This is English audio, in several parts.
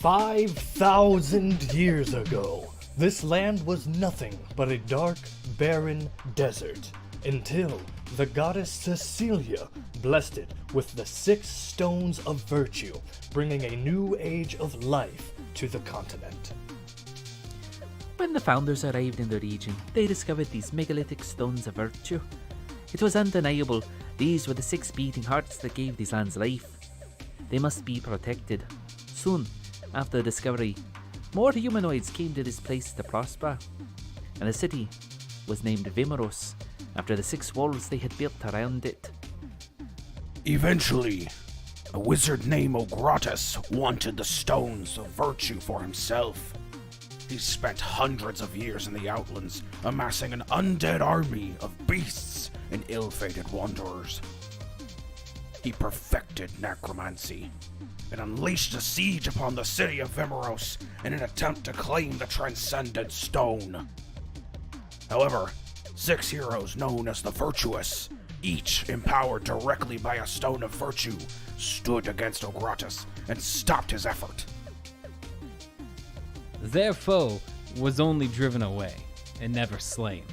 5,000 years ago, this land was nothing but a dark, barren desert until the goddess Cecilia blessed it with the 6 stones of virtue, bringing a new age of life to the continent. When the founders arrived in the region, they discovered these megalithic stones of virtue. It was undeniable these were the 6 beating hearts that gave these lands life. They must be protected. Soon after the discovery, more humanoids came to this place to prosper, and the city was named Vimeros after the 6 walls they had built around it. Eventually, a wizard named Ogratus wanted the stones of virtue for himself. He spent hundreds of years in the Outlands, amassing an undead army of beasts and ill-fated wanderers. He perfected necromancy and unleashed a siege upon the city of Vimeros in an attempt to claim the transcendent stone. However, 6 heroes known as the Virtuous, each empowered directly by a stone of virtue, stood against Ogratus and stopped his effort. Their foe was only driven away and never slain.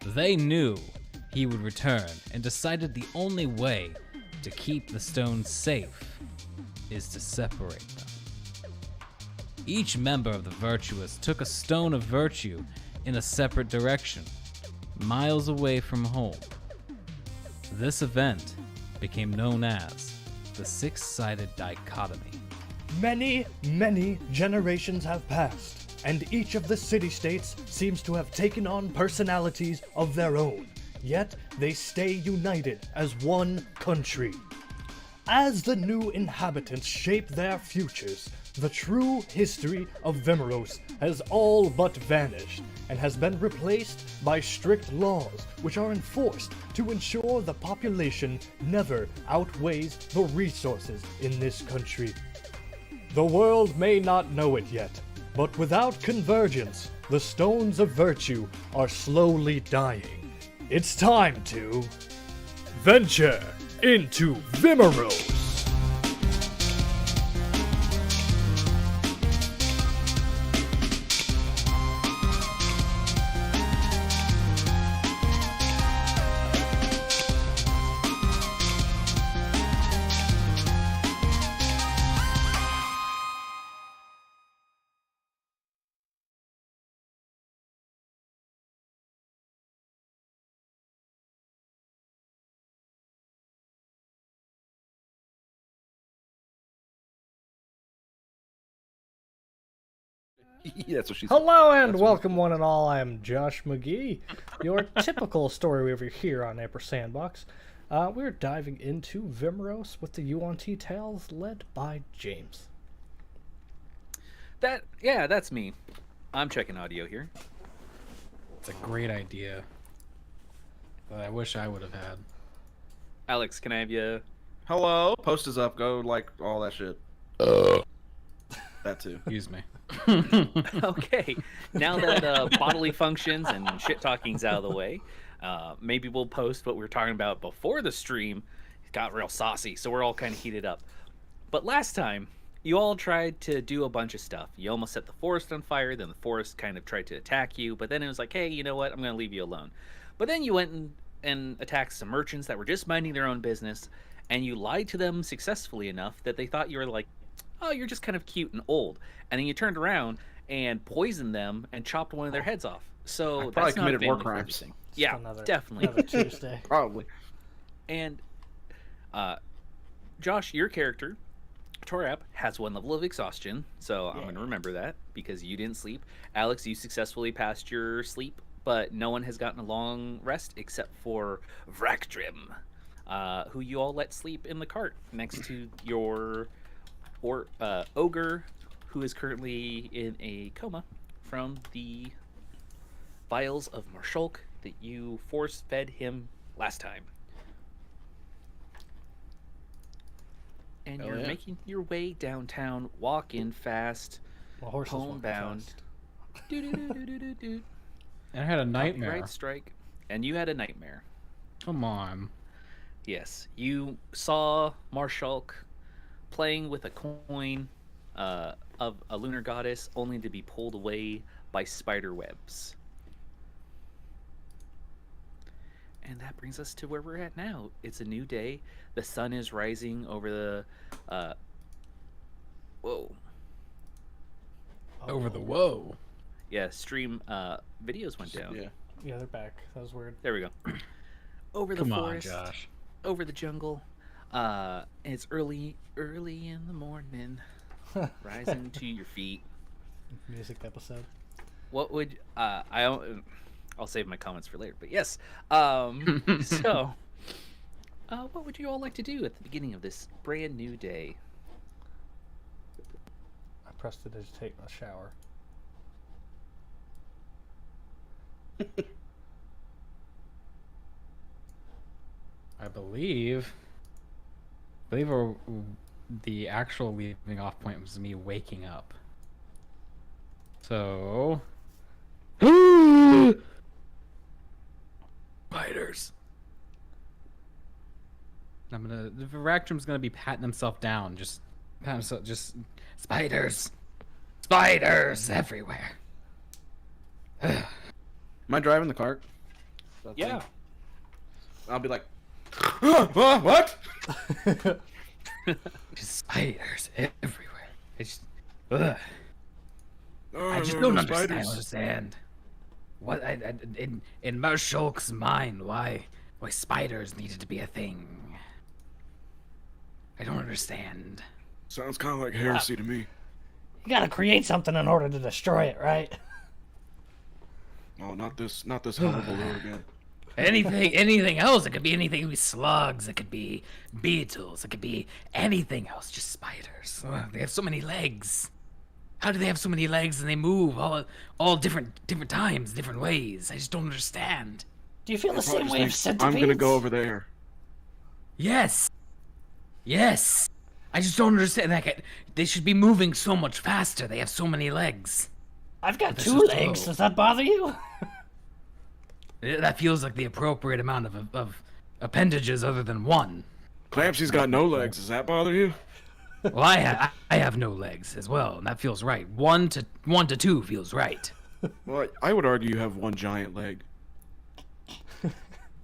They knew he would return and decided the only way to keep the stones safe is to separate them. Each member of the Virtuous took a stone of virtue in a separate direction, miles away from home. This event became known as the 6-sided dichotomy. Many, many generations have passed, and each of the city-states seems to have taken on personalities of their own, yet they stay united as one country. As the new inhabitants shape their futures, the true history of Vimeros has all but vanished and has been replaced by strict laws which are enforced to ensure the population never outweighs the resources in this country. The world may not know it yet, but without convergence, the stones of virtue are slowly dying. It's time to venture into Vimeros! That's what she said. Hello and welcome one and all, I am Josh McGee, your typical story weaver here on Ampersandbox. We're diving into Vimeros with the Yuan-ti tales led by James. That's me. I'm checking audio here. It's a great idea that I wish I would have had. Alex, can I have you? Hello, post is up. Go like all that shit. That too. Excuse me. Okay, now that bodily functions and shit talking's out of the way, maybe we'll post what we were talking about before the stream. It got real saucy, so we're all kind of heated up. But last time, you all tried to do a bunch of stuff. You almost set the forest on fire, then the forest kind of tried to attack you, but then it was like, hey, you know what, I'm going to leave you alone. But then you went and attacked some merchants that were just minding their own business, and you lied to them successfully enough that they thought you were like, oh, you're just kind of cute and old. And then you turned around and poisoned them and chopped one of their heads off. So probably that's not committed war family crimes. friendly. Yeah, definitely. Another Tuesday. Probably. And Josh, your character, Torap, has 1 level of exhaustion, so I'm going to remember that because you didn't sleep. Alex, you successfully passed your sleep, but no one has gotten a long rest except for Vrakdrim, who you all let sleep in the cart next to your ogre, who is currently in a coma from the vials of Marshulk that you force-fed him last time. And you're making your way downtown, walking fast, homebound. And I had a nightmare. Right strike. And you had a nightmare. Come on. Yes, you saw Marshulk playing with a coin of a lunar goddess, only to be pulled away by spider webs. And that brings us to where we're at now. It's a new day. The sun is rising over the whoa. Over the whoa. Yeah, stream videos went down. Yeah. Yeah, they're back. That was weird. There we go. Over the Come on, forest, Josh. over the jungle. It's early in the morning. Rising to your feet. Music episode. What would I'll save my comments for later, but yes. So what would you all like to do at the beginning of this brand new day? I pressed it to take a shower. I believe the actual leaving off point was me waking up. So spiders. The Varactrum's gonna be patting himself down, just spiders everywhere. Am I driving the cart? Yeah. I'll be like, what? Just spiders everywhere. It's ugh. I just don't understand. What in Mershulk's mind, why spiders needed to be a thing? I don't understand. Sounds kind of like heresy to me. You gotta create something in order to destroy it, right? Oh, not this horrible lure again. Anything else? It could be anything. It could be slugs. It could be beetles. It could be anything else. Just spiders. Ugh, they have so many legs. How do they have so many legs and they move all different times, different ways? I just don't understand. Do you feel the same way of centipedes? I'm gonna go over there. Yes. I just don't understand. They should be moving so much faster. They have so many legs. I've got This 2 is legs. slow. Does that bother you? That feels like the appropriate amount of appendages other than one. Clancy's got no legs. Does that bother you? Well, I have no legs as well, and that feels right. 1 to 2 feels right. Well, I would argue you have one giant leg.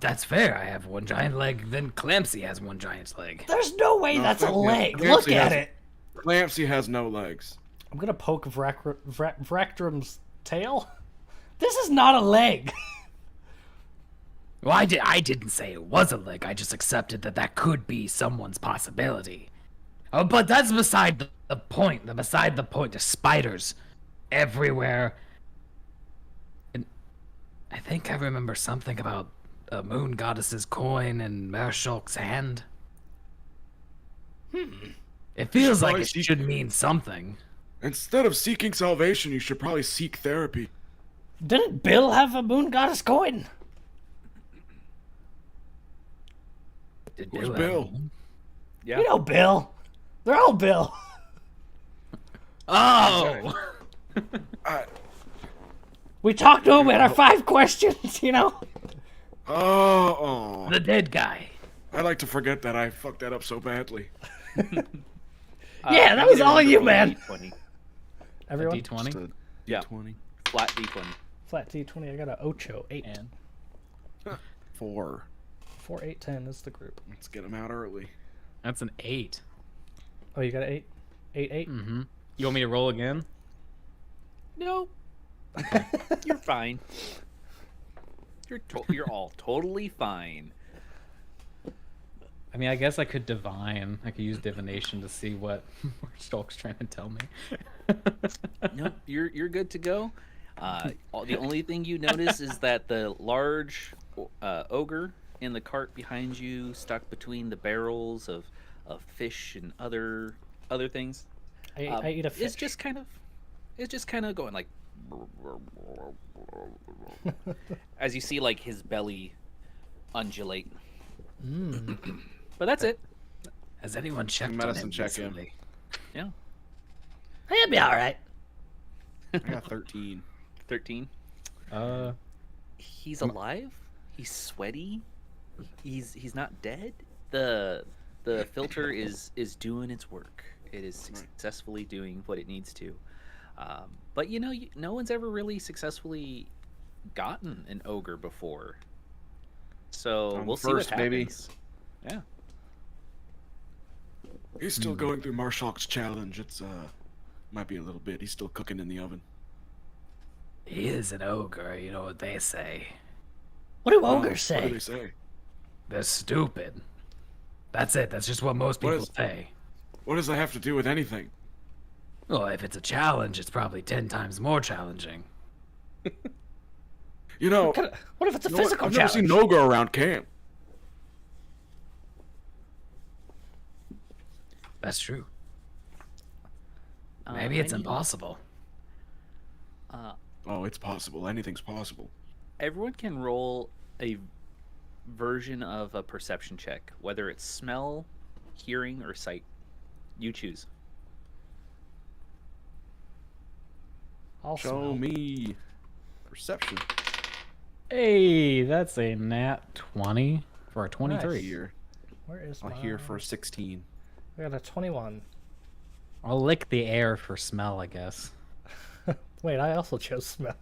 That's fair. I have one giant leg. Then Clancy has one giant leg. There's no way that's a Clancy- leg. Clancy Look at has- it. Clancy has no legs. I'm gonna poke Vractrum's tail. This is not a leg. Well, I didn't say it was a leg. I just accepted that could be someone's possibility. Oh, but that's beside the point. Beside the point. There's spiders everywhere. And I think I remember something about a moon goddess's coin and Mershulk's hand. It feels like it should mean something. Instead of seeking salvation, you should probably seek therapy. Didn't Bill have a moon goddess coin? Did Who's have Bill? one? Yeah. You know Bill. They're all Bill. Oh! We talked to him. We had our 5 questions. You know. Oh, The dead guy. I like to forget that I fucked that up so badly. Yeah, that was all you, man. D20. Everyone. D20? Yeah. D20. Flat D20. Flat D20. I got a Ocho 8. And 4. 4, 8, 10 is the group. Let's get him out early. that's an 8. Oh, you got an 8? 8, 8? Mm-hmm. You want me to roll again? No. You're fine. You're all totally fine. I mean, I guess I could divine. I could use divination to see what Stolk's trying to tell me. No, you're good to go. The only thing you notice is that the large ogre in the cart behind you, stuck between the barrels of fish and other things, I eat a fish. it's just kind of going like as you see like his belly undulate. But that's it. Has anyone checked on Medicine him check in. recently? Yeah. He'll be all right. I got 13. 13. He's alive. He's sweaty. He's not dead. The filter is doing its work. It is successfully doing what it needs to. But no one's ever really successfully gotten an ogre before. So I'm we'll see what first, baby. happens. Yeah. He's still going through Marshall's challenge. It's might be a little bit. He's still cooking in the oven. He is an ogre, you know what they say. What do Oh, ogres What do say? they say? They're stupid. That's it. That's just what most What people is- say. What does that have to do with anything? Well, if it's a challenge, it's probably 10 times more challenging. You know, What if it's a you know what? physical I've never challenge? seen Nogo around camp. That's true. Uh, Maybe it's I need- impossible. Oh, it's possible. Anything's possible. Everyone can roll a version of a perception check, whether it's smell, hearing, or sight. You choose. I'll Show smell. me perception. Hey, that's a nat 20 for a 23. Here, Where is I'll my... hear for 16. I got a 21. I'll lick the air for smell, I guess. Wait, I also chose smell.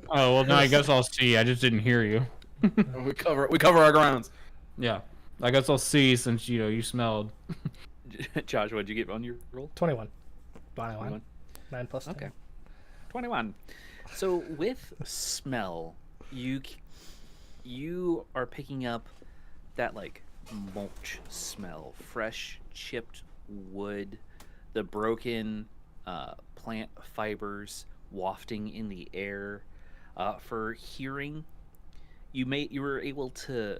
Oh, well, no, I guess I'll see. I just didn't hear you. We cover our grounds. Yeah. I guess I'll see since, you smelled. Josh, what'd you get on your roll? 21. 21. 21. 9 plus 10. Okay. 21. So with smell, you are picking up that like mulch smell, fresh chipped wood, the broken plant fibers wafting in the air. For hearing, you were able to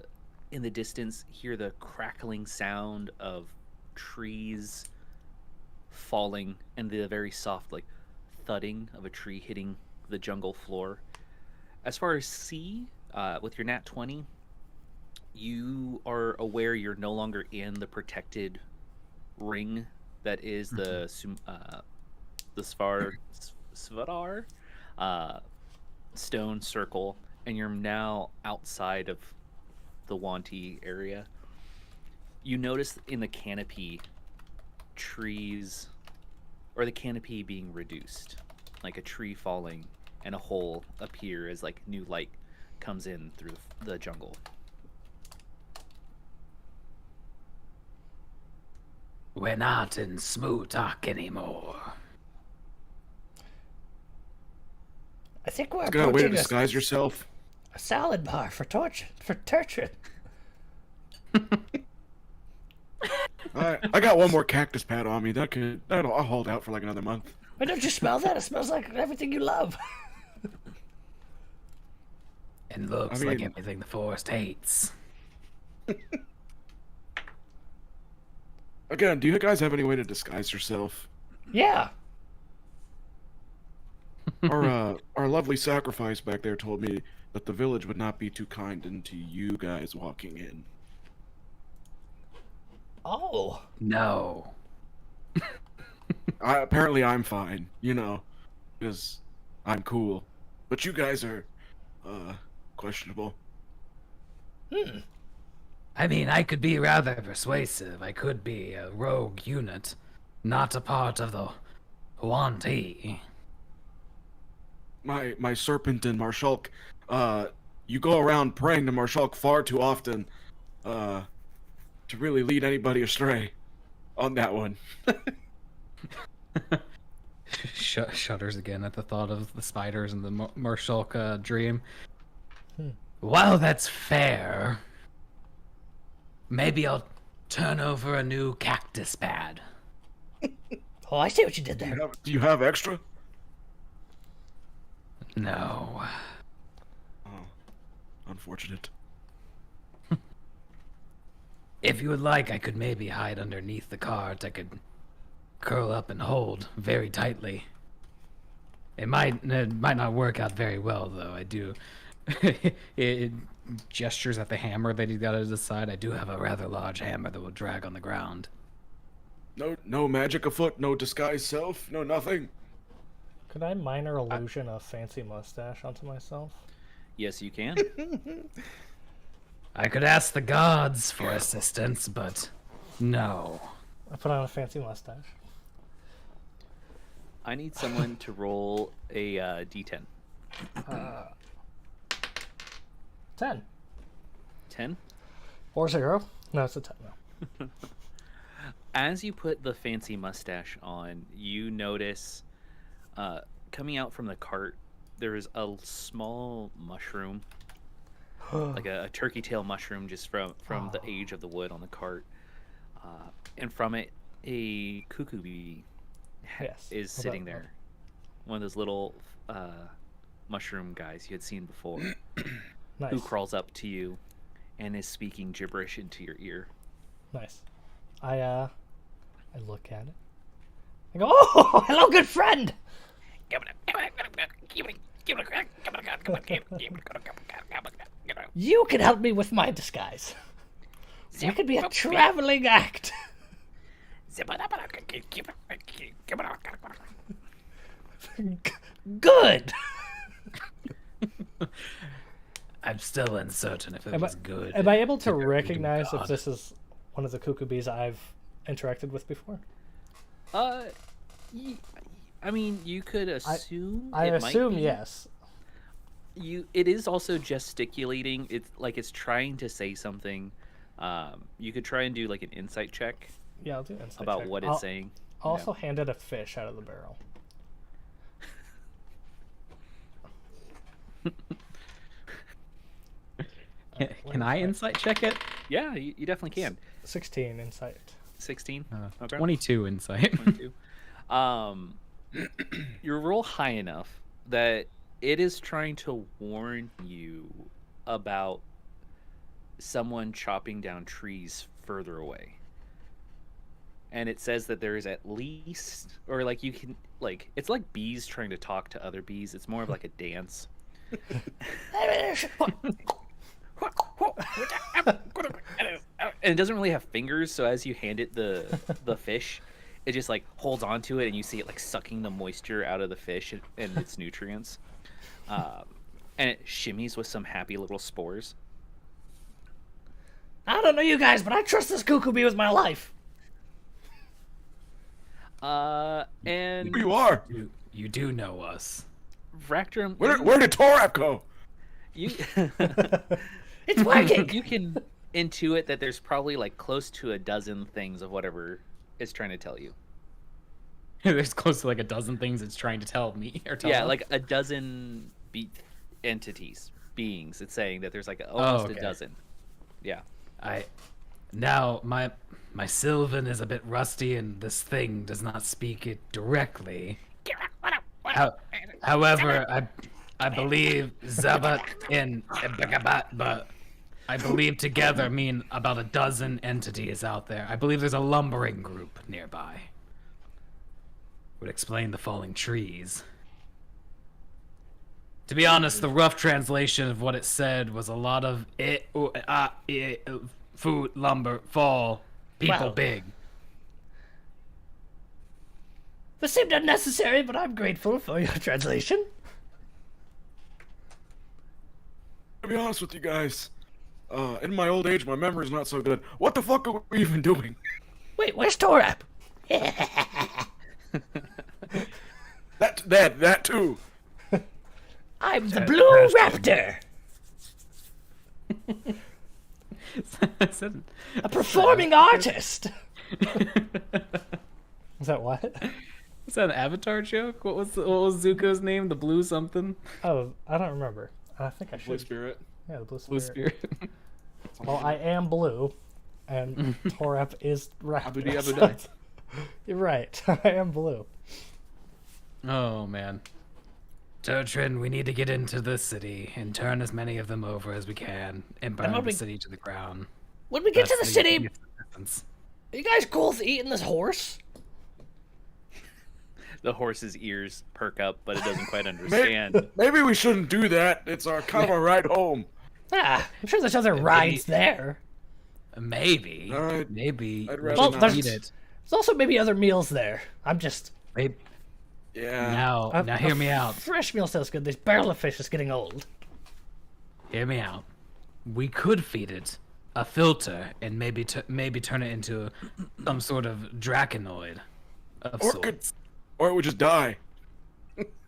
in the distance hear the crackling sound of trees falling and the very soft like thudding of a tree hitting the jungle floor. As far as see, with your nat 20, you are aware you're no longer in the protected ring that is the Svadar stone circle, and you're now outside of the Yuan-ti area. You notice in the canopy trees, or the canopy being reduced, like a tree falling and a hole appear as like new light comes in through the jungle. We're not in Smootok anymore. I think we're It's a good way to approaching disguise yourself. a salad bar for Turtrid. I got one more cactus pad on me. I'll hold out for like another month. Why don't you smell that? It smells like everything you love. And looks I like mean- everything the forest hates. Again, do you guys have any way to disguise yourself? Yeah. Our lovely sacrifice back there told me that the village would not be too kind into you guys walking in. Oh. No. Apparently I'm fine, because I'm cool. But you guys are, questionable. I mean, I could be rather persuasive. I could be a rogue unit, not a part of the Yuan-ti. My serpent and Marshulk, you go around praying to Marshulk far too often, to really lead anybody astray on that one. Shudders again at the thought of the spiders and the Marshulk dream. While that's fair, maybe I'll turn over a new cactus pad. Oh, I see what you did there. Do you have extra? No. Oh, unfortunate. If you would like, I could maybe hide underneath the cart. I could curl up and hold very tightly. It might not work out very well, though. I do. It gestures at the hammer that he's got at his side. I do have a rather large hammer that will drag on the ground. No magic afoot, no disguise self, no nothing. Could I minor illusion a fancy mustache onto myself? Yes, you can. I could ask the gods for assistance, but no. I put on a fancy mustache. I need someone to roll a d10. 10. 10. 4-0. No, it's a 10 now. As you put the fancy mustache on, you notice coming out from the cart, there is a small mushroom, like a turkey tail mushroom, just from the age of the wood on the cart. And from it, a cuckoo bee is sitting there. One of those little mushroom guys you had seen before, Nice. who crawls up to you and is speaking gibberish into your ear. Nice. I look at it. I go, oh, hello, good friend. You can help me with my disguise. We could be a traveling act. Good. I'm still uncertain if it was good. Am I able to Figure we do recognize if God. this is one of the cuckoo bees I've interacted with before? I mean, you could assume. I it might assume be. yes. It is also gesticulating. It's like it's trying to say something. You could try and do like an insight check Yeah, I'll do an insight about check. what it's saying. I'll also hand it a fish out of the barrel. Can I insight check it? Yeah, you definitely can. 16 insight. 16. Okay. 22 insight. 22. You roll high enough that it is trying to warn you about someone chopping down trees further away. And it says that there is at least, or like you can, like, it's like bees trying to talk to other bees. It's more of like a dance. And it doesn't really have fingers, so as you hand it the fish, it just like holds onto it, and you see it like sucking the moisture out of the fish and its nutrients. And it shimmies with some happy little spores. I don't know you guys, but I trust this cuckoo bee with my life. And Who you are? You do know us. Ractrum, Where did Torap go? you It's working. you can intuit that there's probably like close to a dozen things of whatever it's trying to tell you. There's close to like a dozen things it's trying to tell me or tell Yeah, them. like a dozen entities, beings. It's saying that there's like almost okay. a dozen. Yeah. Now my Sylvan is a bit rusty, and this thing does not speak it directly. However, I believe Zabat and Bagabat, but I believe together mean about a dozen entities out there. I believe there's a lumbering group nearby. Would explain the falling trees. To be honest, the rough translation of what it said was a lot of food, lumber, fall, people Well. big. This seemed unnecessary, but I'm grateful for your translation. To be honest with you guys, in my old age, my memory's not so good. What the fuck are we even doing? Wait, where's Torap? That too. I'm the Blue Raptor, I said- a performing artist. Is that what? Is that an Avatar joke? What was Zuko's name? The blue something? Oh, I don't remember. I think I Blue should. Spirit. Yeah, the blue Blue spirit. spirit. Well, I am blue, and Torap is raptor. Abudi Abudai. You're right. I am blue. Oh man. Turtrin, we need to get into the city and turn as many of them over as we can and burn the hoping- city to the ground. When we get to the That's city, difference. are you guys cool with eating this horse? The horse's ears perk up, but it doesn't quite understand. Maybe we shouldn't do that. It's our kind of a ride home. Ah, I'm sure there's other rides there. Maybe. All right. Maybe. I'd we rather Well, should not. there's, eat it. there's also maybe other meals there. I'm just... Maybe. Yeah. Now hear me out. Fresh meal sounds good. This barrel of fish is getting old. Hear me out. We could feed it a filter and maybe maybe turn it into some sort of draconoid of sorts. Or it would just die.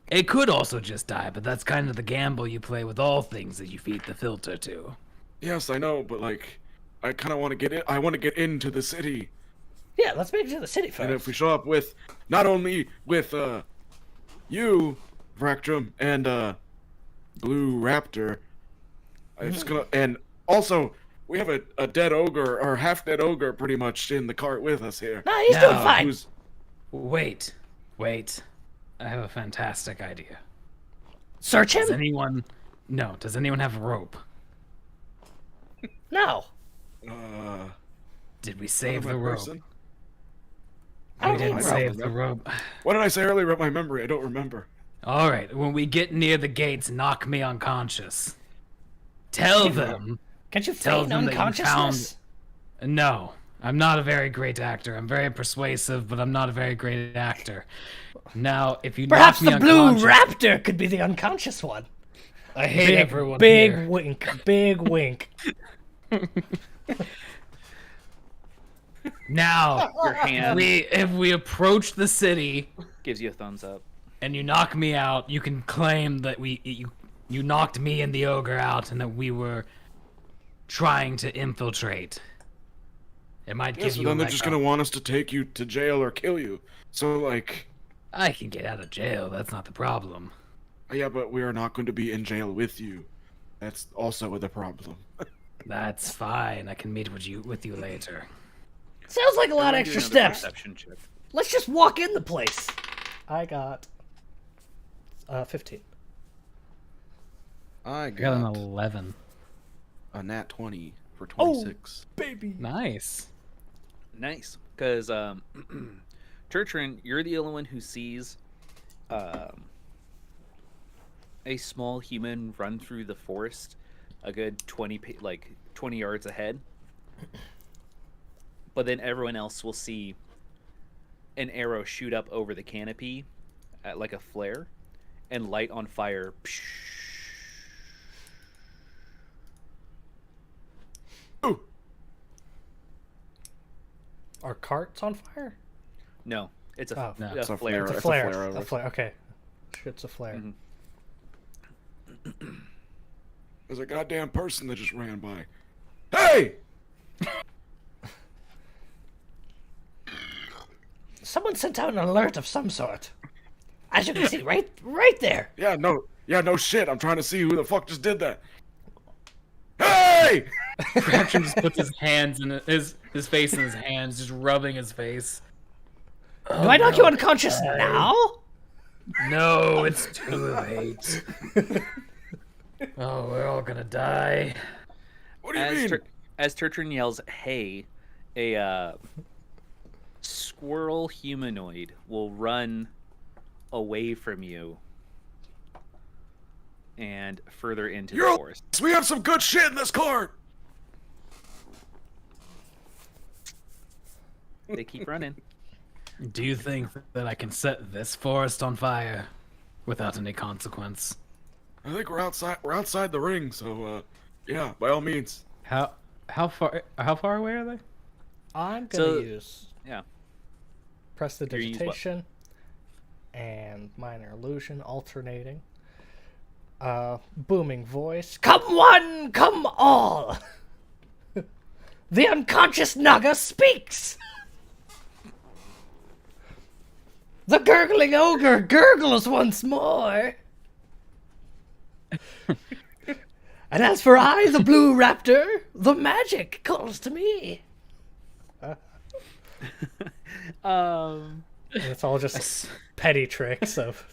It could also just die, but that's kind of the gamble you play with all things that you feed the filter to. Yes, I know, but like, I kind of want to get in. I want to get into the city. Yeah, let's make it to the city first. And if we show up with, not only with you, Vractrum, and Blue Raptor, it's gonna, and also we have a dead ogre or half dead ogre pretty much in the cart with us here. Nah, he's doing fine. Who's, Wait. I have a fantastic idea. Search him? Does anyone have a rope? No. Did we save the my rope? person? I We don't didn't need save rope. the rope. What did I say earlier about my memory? I don't remember. All right, when we get near the gates, knock me unconscious. Tell them. Can't you Tell feign them that you unconsciousness? No, I'm not a very great actor. I'm very persuasive, but I'm not a very great actor. Now, if you Perhaps knock the me blue unconscious, raptor could be the unconscious one. I hate everyone Big here. wink. Big wink. Now, Your hand if we approach the city gives you a thumbs up. and you knock me out, you can claim that you knocked me and the ogre out, and that we were trying to infiltrate. It might Yes, give but you. then a they're leg just up. gonna want us to take you to jail or kill you. So like, I can get out of jail. That's not the problem. yeah, but we are not going to be in jail with you. That's also the problem. That's fine. I can meet with you later. Sounds like a lot of Everyone do extra another steps. perception check. Let's just walk in the place. I got 15. I I got an got 11. a nat 20 for Oh. 26. Baby. Nice. Nice, because Turtrin, you're the only one who sees a small human run through the forest a good 20 yards ahead. But then everyone else will see an arrow shoot up over the canopy at like a flare and light on fire. Ooh, Are carts on fire? No, it's a, Oh. No, a it's a flare. It's a It's a flare. flare over. A flare. Okay. Shit's a flare. Mhm. there's a goddamn person that just ran by. Hey! Someone sent out an alert of some sort. As you can see, right there. Yeah, no shit. I'm trying to see who the fuck just did that. Hey! Fraction just puts his hands in his face in his hands, just rubbing his face. Do I knock you unconscious now? No, it's too late. Oh, we're all gonna die. What do you mean? As Turtrin yells, "Hey!" a squirrel humanoid will run away from you and further into the forest. We have some good shit in this cart. They keep running. Do you think that I can set this forest on fire without any consequence? I think we're outside the ring, so yeah, by all means. How far away are they? I'm gonna So- use Yeah. press the You're gonna use what? digitation and minor illusion alternating. Booming voice. Come one, come all. The unconscious Naga speaks. The gurgling ogre gurgles once more. And as for I, the blue raptor, the magic calls to me. And it's all just petty tricks of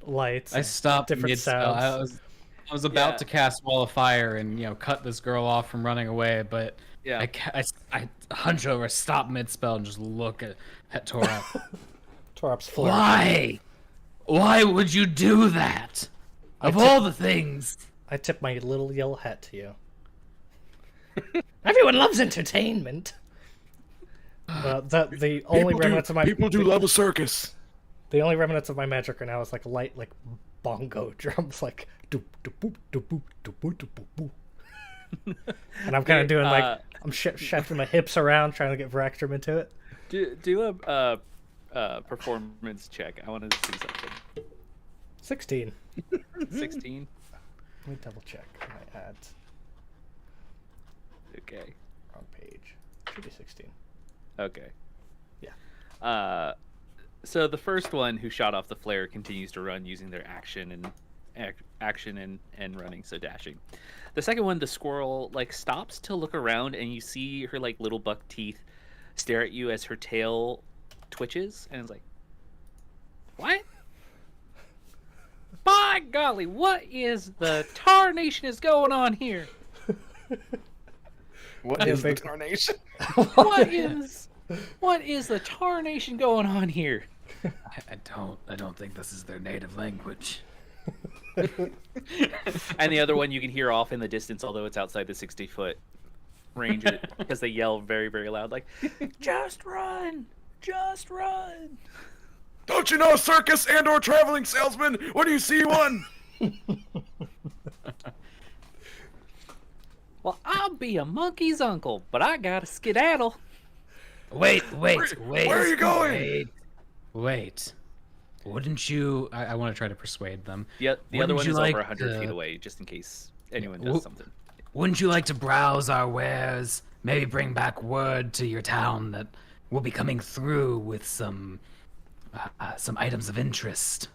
lights. I and stopped different mid-spell. sounds. I was about Yeah. to cast Wall of Fire and cut this girl off from running away, but Yeah. I hunch over, stop mid-spell, and just look at Torap. Torp's flourish. Why? Why would you do that? Of all the things. I tip my little yellow hat to you. Everyone loves entertainment. The only remnants of my People do love a circus. the only remnants of my magic right now is like light bongo drums, like doop doop boop doop boop doop boop doop boop boop. And I'm kind of doing I'm shifting my hips around, trying to get Vectrum into it. Do a performance check. I wanted to see something. 16. 16. Let me double check my ads. Okay. Wrong page. Should be 16. Okay. Yeah. So the first one who shot off the flare continues to run using their action and running, so dashing. The second one, the squirrel stops to look around, and you see her little buck teeth stare at you as her tail twitches, and it's like, what? By golly, what is the tarnation is going on here? What is the tarnation? What is the tarnation going on here? I don't think this is their native language. And the other one you can hear off in the distance, although it's outside the 60-foot range, because they yell very, very loud, like, just run! Just run! Don't you know circus and/or traveling salesman when you see one? Well, I'll be a monkey's uncle, but I gotta skedaddle. Wait. Where are you going? Wait. Wouldn't you... I want to try to persuade them. The other one you is like over 100 to- feet away, just in case anyone does something. Wouldn't you like to browse our wares? Maybe bring back word to your town that we'll be coming through with some items of interest.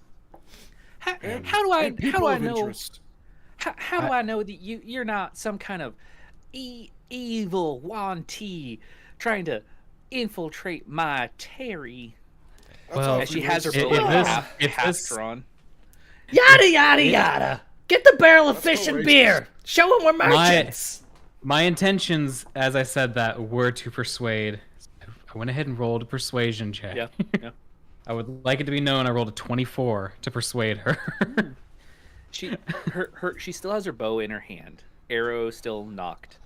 How do I know? Interest. How do I know that you're not some kind of evil Yuan-ti trying to infiltrate my Terry? Well, As she has her if bow this- half if this- drawn. Yada yada yada. Get the barrel of fish and beer. Show them we're merchants. My intentions, as I said that, were to persuade. I went ahead and rolled a persuasion check. Yeah. I would like it to be known I rolled a 24 to persuade her. She still has her bow in her hand, arrow still knocked,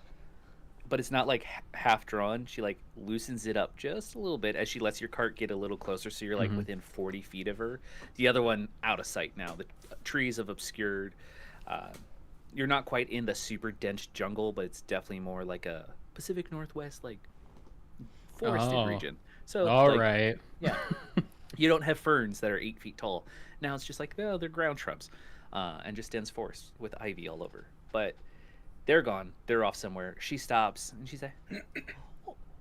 but it's not half drawn. She loosens it up just a little bit as she lets your cart get a little closer, so you're within 40 feet of her. The other one out of sight now. The trees have obscured. You're not quite in the super dense jungle, but it's definitely more like a Pacific Northwest forested region. So all right. Yeah. You don't have ferns that are 8 feet tall. Now it's just they're ground shrubs, and just dense forest with ivy all over. But they're gone. They're off somewhere. She stops and she's like,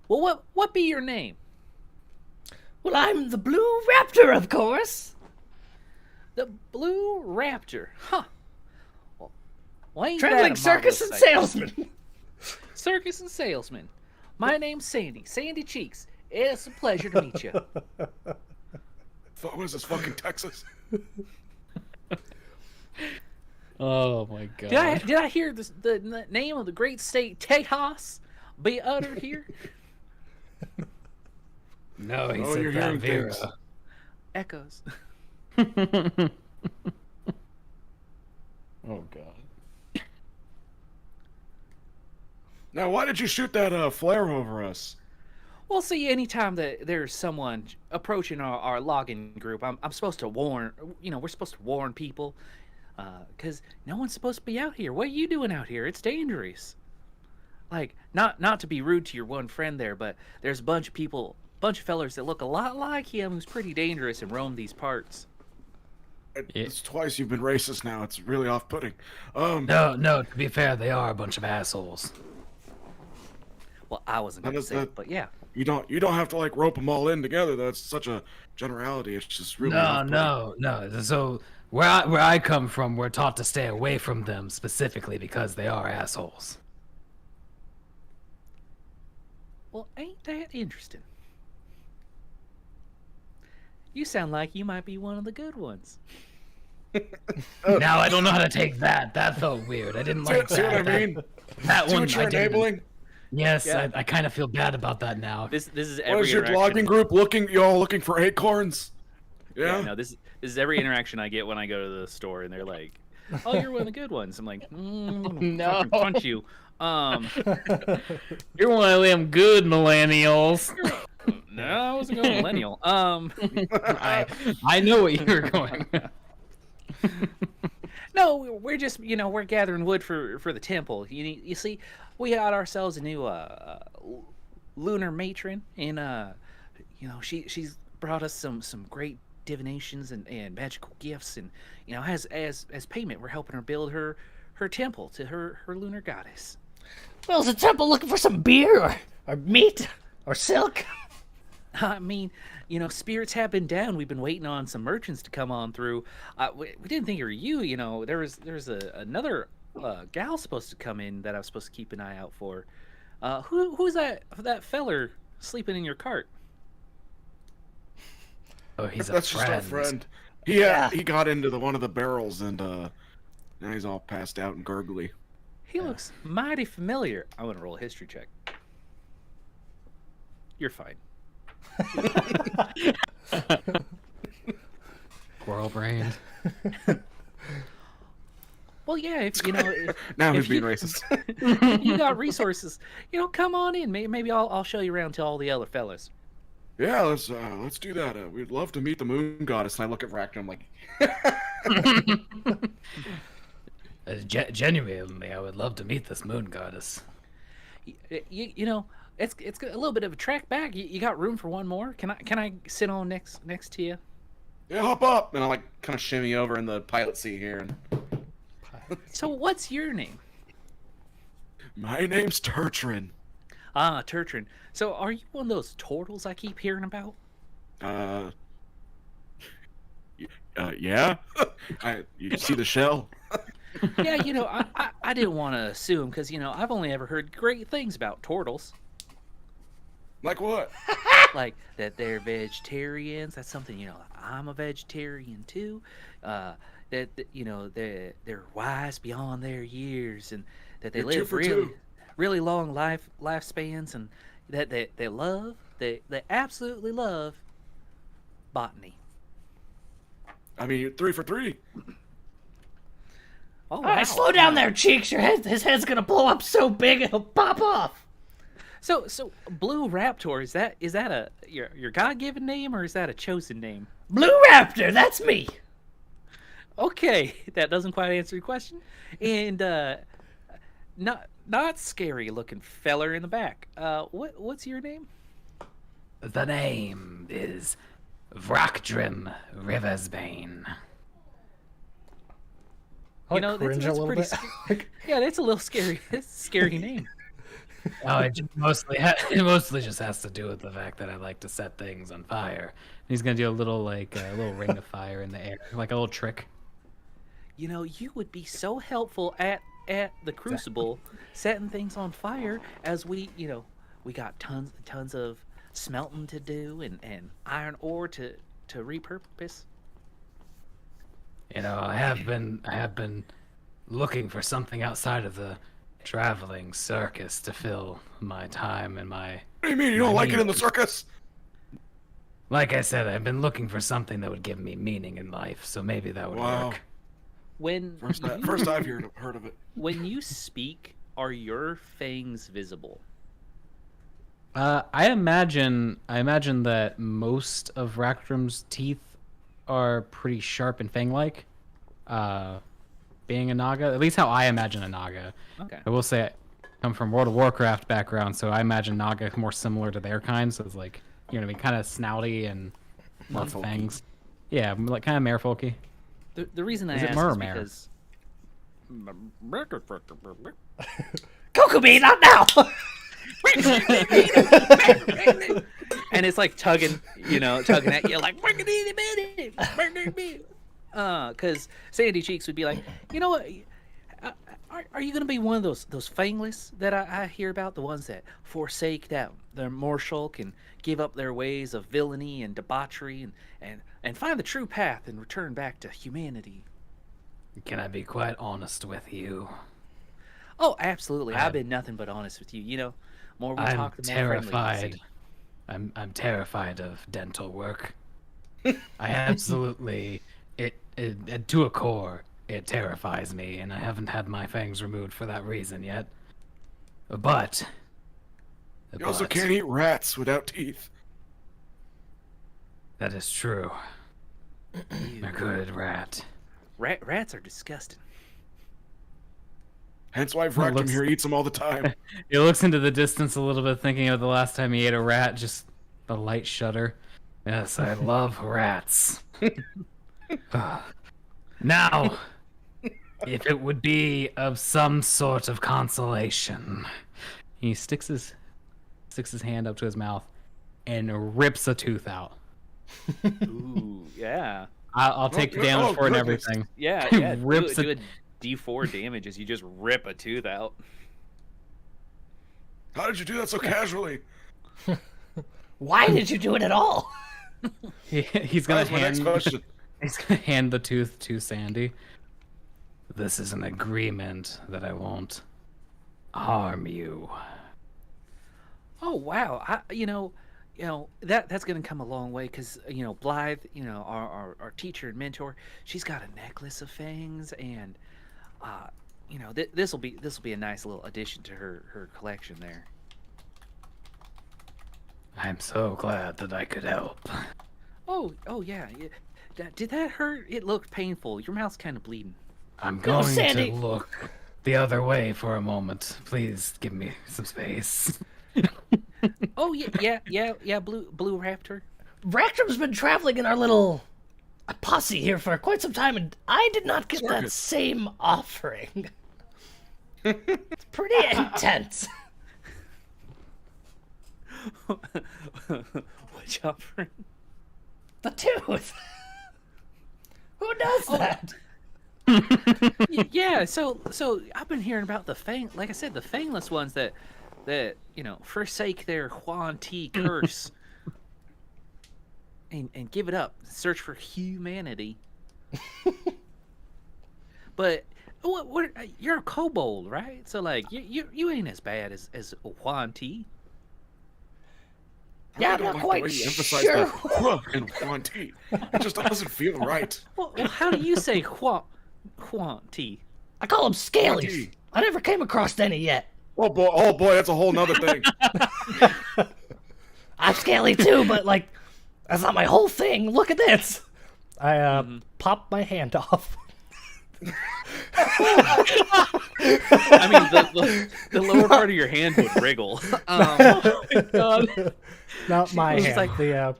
"Well, what be your name?" Well, I'm the Blue Raptor, of course. The Blue Raptor, huh? Well, ain't that Traveling a circus marvelous and sight? salesman. Circus and salesman. My name's Sandy Cheeks. It's a pleasure to meet you. What is this, fucking Texas? Oh my god. Did I hear the name of the great state Tejas be uttered here? No, he Oh, said you're hearing Vera. things. Echoes. Oh god. Now, why did you shoot that flare over us? Well, see, anytime that there's someone approaching our logging group, I'm supposed to warn. We're supposed to warn people, because no one's supposed to be out here. What are you doing out here? It's dangerous. Not to be rude to your one friend there, but there's a bunch of fellers that look a lot like him who's pretty dangerous and roam these parts. It's twice you've been racist now. It's really off-putting. No, to be fair, they are a bunch of assholes. Well, I wasn't going to say it, but yeah. You don't have to rope them all in together. That's such a generality. It's just really No. So where I come from, we're taught to stay away from them specifically because they are assholes. Well, ain't that interesting? You sound like you might be one of the good ones. Now I don't know how to take that. That felt weird. I didn't like that. See what I mean? That See one what you're I didn't. enabling? Yes, Yeah. I kind of feel bad about that now. This is What every is your interaction. logging group looking? Y'all looking for acorns? Yeah, Yeah. no, this is every interaction I get when I go to the store, and they're like, "Oh, you're one of the good ones." I'm like, No. fucking punch you." You're one of them good millennials. No, I wasn't going millennial. I know what you were going. No, we're just, we're gathering wood for the temple. You see, we got ourselves a new lunar matron, and she's brought us some great divinations and magical gifts, and as payment, we're helping her build her temple to her lunar goddess. Well, is the temple looking for some beer or meat or silk? I mean, spirits have been down. We've been waiting on some merchants to come on through. We didn't think it were you. There's another gal supposed to come in that I was supposed to keep an eye out for. Who's that feller sleeping in your cart? Oh, he's That's a just our friend. He got into one of the barrels and now he's all passed out and gurgly. He looks mighty familiar. I want to roll a history check. You're fine. Squirrel brained. Well, yeah, if Now he's if being you- racist. you got resources, come on in. Maybe I'll show you around to all the other fellas. Yeah, let's do that. We'd love to meet the moon goddess. And I look at Ractor, I'm like, Genuinely, I would love to meet this moon goddess. It's a little bit of a trek back. You got room for one more? Can I sit on next to you? yeah, hop up. And I kind of shimmy over in the pilot seat here. And So what's your name? my name's Turtrin. Ah, Turtrin. So are you one of those turtles I keep hearing about? Yeah. You see the shell? Yeah, I didn't want to assume because I've only ever heard great things about turtles. Like what? Like that they're vegetarians. That's something I'm a vegetarian too. That they're wise beyond their years, and that they You're two live for really two. really long lifespans, and that they absolutely love botany. I mean, you're 3 for 3. Oh, All right, wow. slow down there, Cheeks. His head's gonna blow up so big it'll pop off. So Blue Raptor, is that your God-given name, or is that a chosen name? Blue Raptor, that's me. Okay, that doesn't quite answer your question. And not scary looking feller in the back. What's your name? The name is Vrakdrim Riversbane. Cringe a little bit. Yeah, that's a little scary. That's a scary name. Oh, it mostly just has to do with the fact that I like to set things on fire. He's gonna do a little ring of fire in the air, like a little trick. You would be so helpful at the Crucible, setting things on fire. As we got tons of smelting to do and iron ore to repurpose. I have been looking for something outside of the traveling circus to fill my time and my. What do you mean you don't like it in the circus? Like I said, I've been looking for something that would give me meaning in life, so maybe that would Wow. work. When First I've heard of it. when you speak, are your fangs visible? I imagine that most of Rakdrim's teeth are pretty sharp and fang-like. Being a Naga, at least how I imagine a Naga. Okay. I will say I come from World of Warcraft background, so I imagine Naga more similar to their kind. So it's like, what I mean, kind of snouty and lots of Merfolky. fangs. Yeah, like kind of merfolky. The reason I Is it ask mer or is mare? because Kokomi, not now. and it's like tugging at you like because Sandy Cheeks would be like, what? Are you gonna be one of those fangless that I hear about, the ones that forsake their Morshulk and give up their ways of villainy and debauchery and find the true path and return back to humanity? Can I be quite honest with you? Oh, absolutely. I've been nothing but honest with you. More we I'm talk, the more friendly we terrified. seem. I'm terrified of dental work. I absolutely it to a core. It terrifies me, and I haven't had my fangs removed for that reason yet. But You also can't eat rats without teeth. That is true. A good rat. Rats are disgusting. Hence why Vractum here eats them all the time. He looks into the distance a little bit, thinking of the last time he ate a rat. Just the light shudder. Yes, I love rats. Now, if it would be of some sort of consolation, he sticks his hand up to his mouth and rips a tooth out. Ooh, yeah. I'll take the damage for it and everything. Yeah, He yeah. rips do a D4 damage as you just rip a tooth out. How did you do that so casually? Why did you do it at all? He's That gonna was my next question. He's gonna hand the tooth to Sandy. This is an agreement that I won't harm you. Oh wow! That's gonna come a long way because Blythe, our teacher and mentor, she's got a necklace of fangs, and this will be a nice little addition to her collection there. I'm so glad that I could help. Oh yeah. Did that hurt? It looked painful. Your mouth's kind of bleeding. I'm going Sandy. to look the other way for a moment. Please give me some space. Oh yeah, Blue Raptor. Ractrum's been traveling in our little posse here for quite some time, and I did not get that same offering. It's pretty intense. Which offering? The tooth. Who does that? Yeah, so I've been hearing about the fang. Like I said, the fangless ones that forsake their Yuan-ti curse and give it up, search for humanity. But what you're a kobold, right? So like you ain't as bad as Yuan-ti. Yeah, I'm I not don't quite like the way you emphasize sure. that and Yuan-ti. It just doesn't feel right. Well, how do you say Yuan-ti? I call them scalies. Yuan-ti. I never came across any yet. Oh boy, that's a whole nother thing. I'm scaly too, but like, that's not my whole thing. Look at this. I popped my hand off. I mean, the lower part of your hand would wriggle. Oh my God. Not my It's hand. like-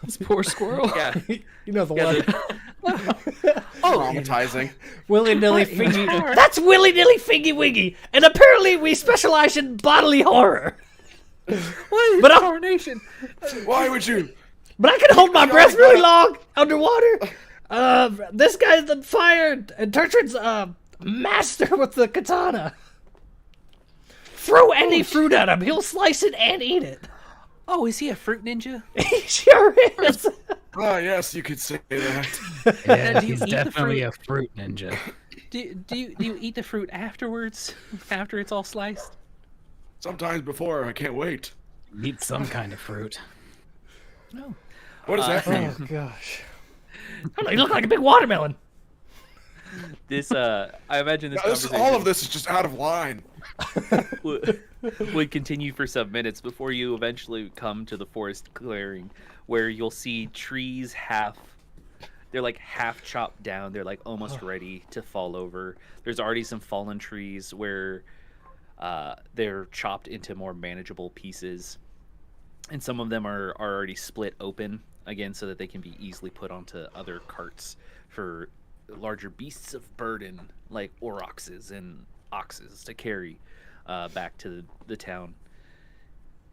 This poor squirrel. Yeah. You know the one. Traumatizing. Willy-nilly fingy. That's willy-nilly fingy wiggy. And apparently we specialize in bodily horror. What But I'm- carnation? Why would you? But I can hold my breath really long underwater. This guy's the fire, and Turtrin's master with the katana. Throw any fruit at him, he'll slice it and eat it. Oh, is he a fruit ninja? He sure is. Ah, yes, you could say that. Yeah, Do you he's eat the definitely fruit? a fruit ninja. Do you eat the fruit afterwards? After it's all sliced? Sometimes before, I can't wait. Eat some kind of fruit. No. What does that mean? Oh gosh. I don't know, you look like a big watermelon. This I imagine this conversation All of this is just out of line. would continue for some minutes before you eventually come to the forest clearing where you'll see trees they're like half chopped down. They're like almost ready to fall over. There's already some fallen trees where they're chopped into more manageable pieces. And some of them are already split open again so that they can be easily put onto other carts for larger beasts of burden like aurochses and oxes to carry back to the town.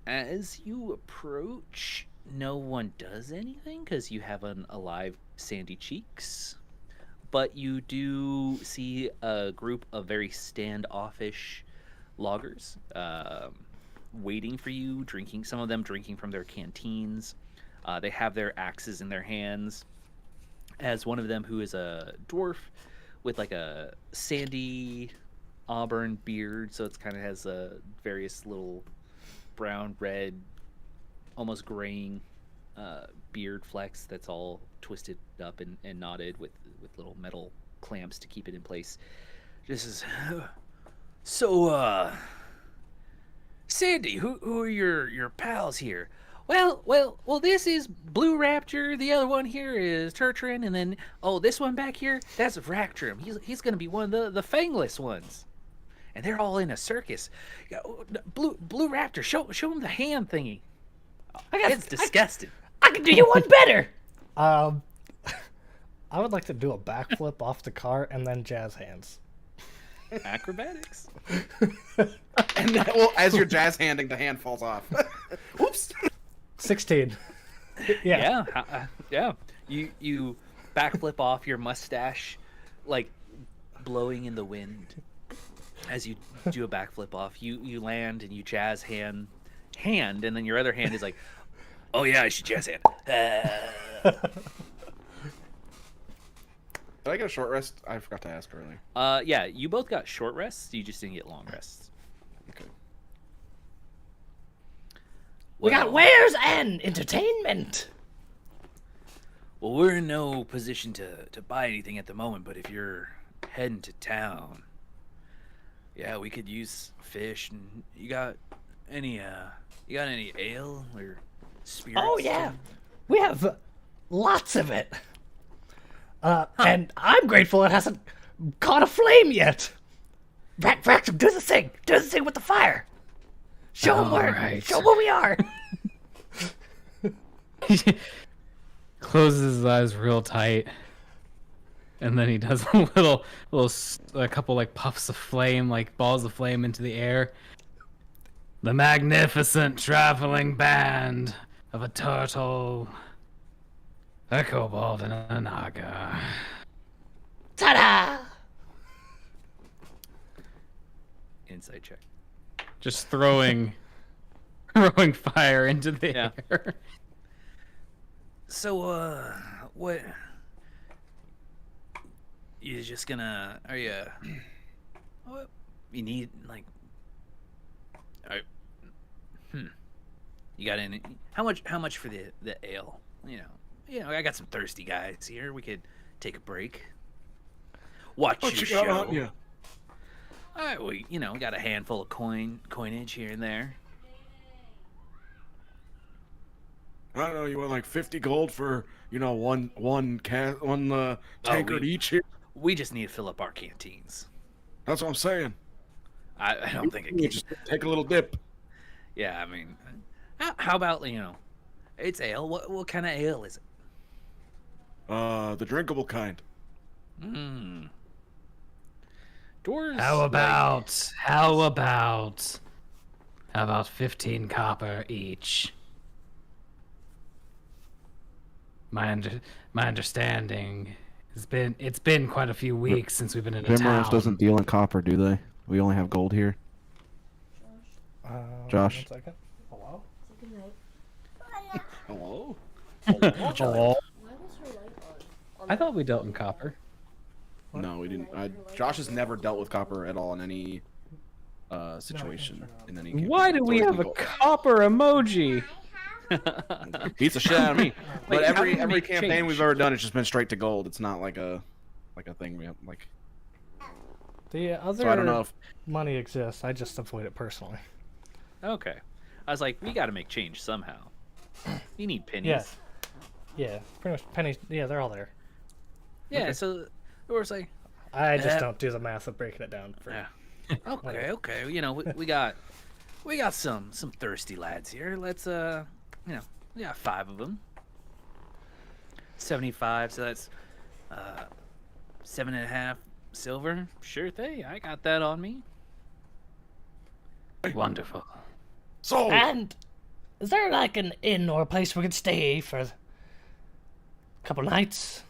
As you approach, no one does anything because you have an alive Sandy Cheeks, but you do see a group of very standoffish loggers waiting for you, drinking, some of them drinking from their canteens. They have their axes in their hands, as one of them, who is a dwarf with like a sandy auburn beard, so it kind of has various little brown, red, almost graying beard flecks that's all twisted up and knotted with little metal clamps to keep it in place. This is so Sandy, who are your pals here? Well, this is Blue Raptor. The other one here is Turtrin, and then this one back here, that's Vractrum. He's gonna be one of the fangless ones. and they're all in a circus. Blue Raptor, show them the hand thingy. It's disgusting. I can do you one better. I would like to do a backflip off the cart and then jazz hands. Acrobatics. And then, well, as you're jazz handing, the hand falls off. Whoops. 16. Yeah. Yeah. You backflip off, your mustache like blowing in the wind. As you do a backflip off, you land and you jazz hand, and then your other hand is like, oh yeah, I should jazz hand. Did I get a short rest? I forgot to ask earlier. Yeah, you both got short rests. You just didn't get long rests. Okay. We got wares and entertainment. Well, we're in no position to buy anything at the moment, but if you're heading to town, yeah, we could use fish. And you got any ale or spirits? Oh yeah, we have lots of it. And I'm grateful it hasn't caught a flame yet. Rack, do the thing with the fire. Show them where we are. Closes his eyes real tight, and then he does a couple like puffs of flame, like balls of flame into the air. The magnificent traveling band of a turtle, a kobold, and a naga. Ta-da! Insight check. Just throwing fire into the air. So, what? You just gonna? Are you? What? You need like? You got any? How much for the ale? You know, I got some thirsty guys here. We could take a break. Watch your show. Got on you? All right, we got a handful of coinage here and there. I don't know. You want like 50 gold for one tankard each here? We just need to fill up our canteens. That's what I'm saying. I don't think it You can. just take a little dip. Yeah, I mean, how about it's ale. What kind of ale is it? The drinkable kind. Doors. How about 15 copper each? My understanding has been it's been quite a few weeks since we've been in a town. Vimros doesn't deal in copper, do they? We only have gold here. Josh. 1 second. Hello? Hello? Hello? I thought we dealt in copper. No, we didn't. Josh has never dealt with copper at all in any situation. In any campaign. Why do It's we always have a been gold. copper emoji? Beats the shit out of me. But Like, how do you every make campaign change? we've ever done, it's just been straight to gold. It's not like a thing we have like. The other So I don't know if money exists. I just avoid it personally. Okay, I was like, we got to make change somehow. You need pennies. Yeah. Yeah, pretty much pennies. Yeah, they're all there. Yeah. So it was like, I just don't do the math of breaking it down. yeah. Okay. We got some thirsty lads here. Let's we got 5 of them. 75. So that's 7.5 silver. Sure thing. I got that on me. Wonderful. So And is there like an inn or a place we could stay for a couple nights?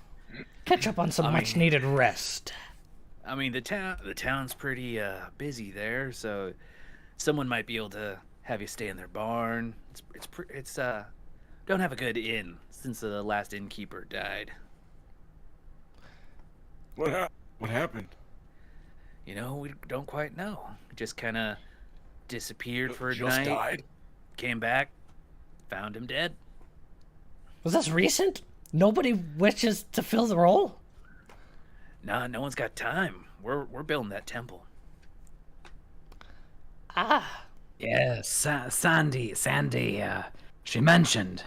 Catch up on some much needed rest. I mean, the town's pretty busy there, so someone might be able to have you stay in their barn. It's don't have a good inn since the last innkeeper died. what happened? We don't quite know. Just kind of disappeared for a Just night. died? Came back, found him dead. Was this recent? Nobody wishes to fill the role? Nah, no one's got time. We're building that temple. Ah, Yes, Sandy. She mentioned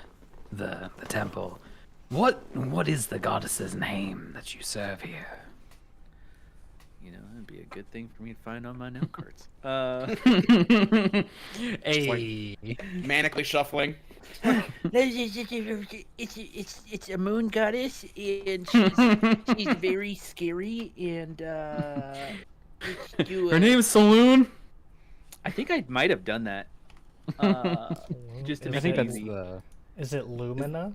the temple. What is the goddess's name that you serve here? It'd be be a good thing for me to find on my note cards. Hey. Manically shuffling. It's a moon goddess, and she's very scary, and Her name's Saloon. I think I might have done that. Just to I make think it that's easy. Is it Lumina?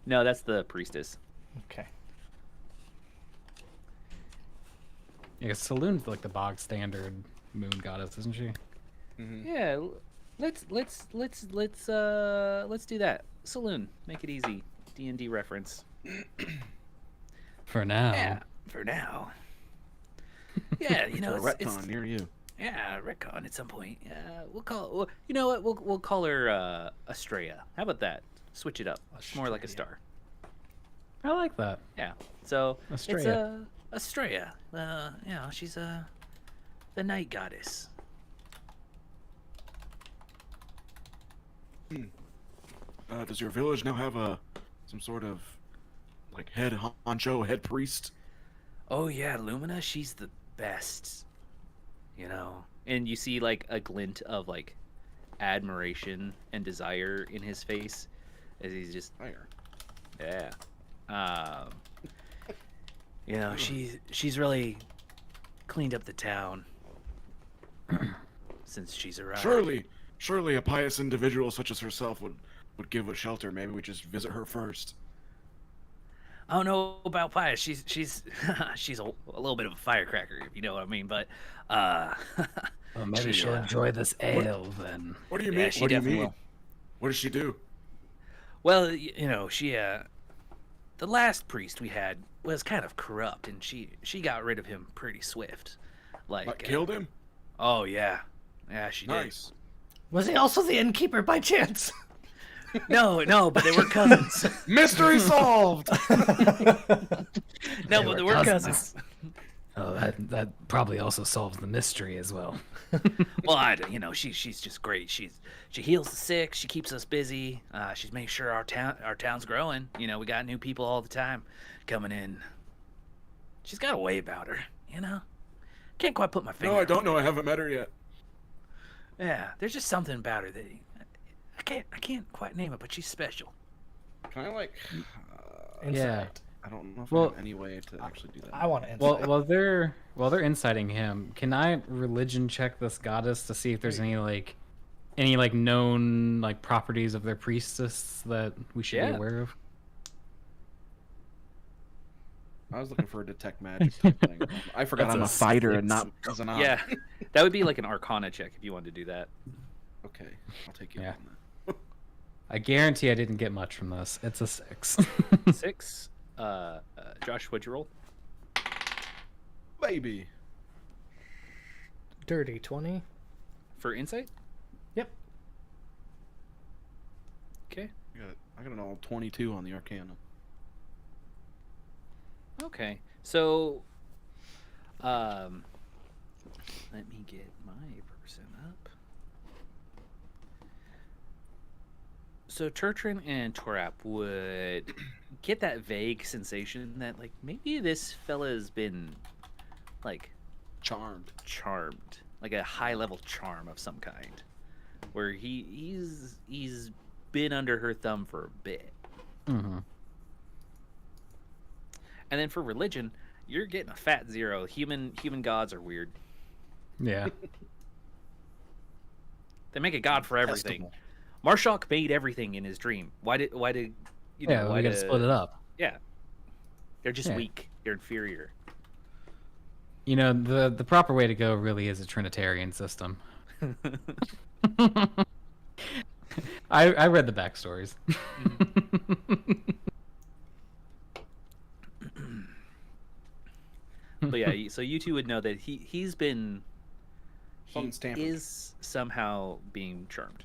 No, that's the priestess. Okay. Yeah, Saloon's like the bog standard moon goddess, isn't she? Yeah, let's do that. Saloon, make it easy. D&D reference. For now. Yeah, for now. Yeah, you know, A it's retcon near you. yeah, retcon at some point. We'll call. Well, you know what? We'll call her Estrella. How about that? Switch it up. It's more like a star. I like that. Yeah. So Estrella. it's Estrella. You know, she's the night goddess. Does your village now have some sort of like head honcho, head priest? Oh yeah, Lumina, she's the best. You know, and you see like a glint of like admiration and desire in his face as he's just Fire. yeah. You know, she's really cleaned up the town since she's arrived. Surely a pious individual such as herself would give us shelter. Maybe we just visit her first. I don't know about pious. She's she's a little bit of a firecracker, if you know what I mean. But Well, maybe she, she'll enjoy this ale then. What do you Yeah, mean? she What do you definitely mean? will. What does she do? well, you know, she the last priest we had was kind of corrupt, and she got rid of him pretty swift. Like killed him? Oh yeah, yeah, she did. Nice. Was he also the innkeeper by chance? No, but they were cousins. Mystery solved. No, They but they were were cousins. cousins. Oh, that probably also solves the mystery as well. Well, you know, she's just great. She heals the sick. She keeps us busy. She's making sure our town's growing. You know, we got new people all the time coming in. She's got a way about her. You know, can't quite put my finger. No, I on don't it. know. I haven't met her yet. Yeah, there's just something about her that I can't quite name it, but she's special. Can I like? Yeah. I don't know if Well, I have any way to actually do that. I want to insight. Well, while they're inciting him, can I religion check this goddess to see if there's any known like properties of their priestess that we should be Yeah. aware of? I was looking for a detect magic type thing. I forgot That's I'm a a fighter and six. not as an Yeah, that would be like an Arcana check if you wanted to do that. Okay, I'll take you Yeah. on that. I guarantee I didn't get much from this. It's a 6. 6. Josh, what'd you roll? Baby. Dirty 20. For insight? Yep. Okay. I got an all 22 on the Arcana. Okay. So, let me get my person up. So Turtrin and Torap would get that vague sensation that like maybe this fella's been like Charmed. charmed, like a high level charm of some kind, where he's been under her thumb for a bit. Mm-hmm. And then for religion, you're getting a fat 0. Human gods are weird. Yeah. They make a god for everything. Marshak made everything in his dream. Why did you know? Yeah, why we gotta split it up. Yeah, they're just Yeah. weak. They're inferior. You know, the proper way to go really is a Trinitarian system. I read the backstories. But yeah, so you two would know that he Something's tampered. is somehow being charmed.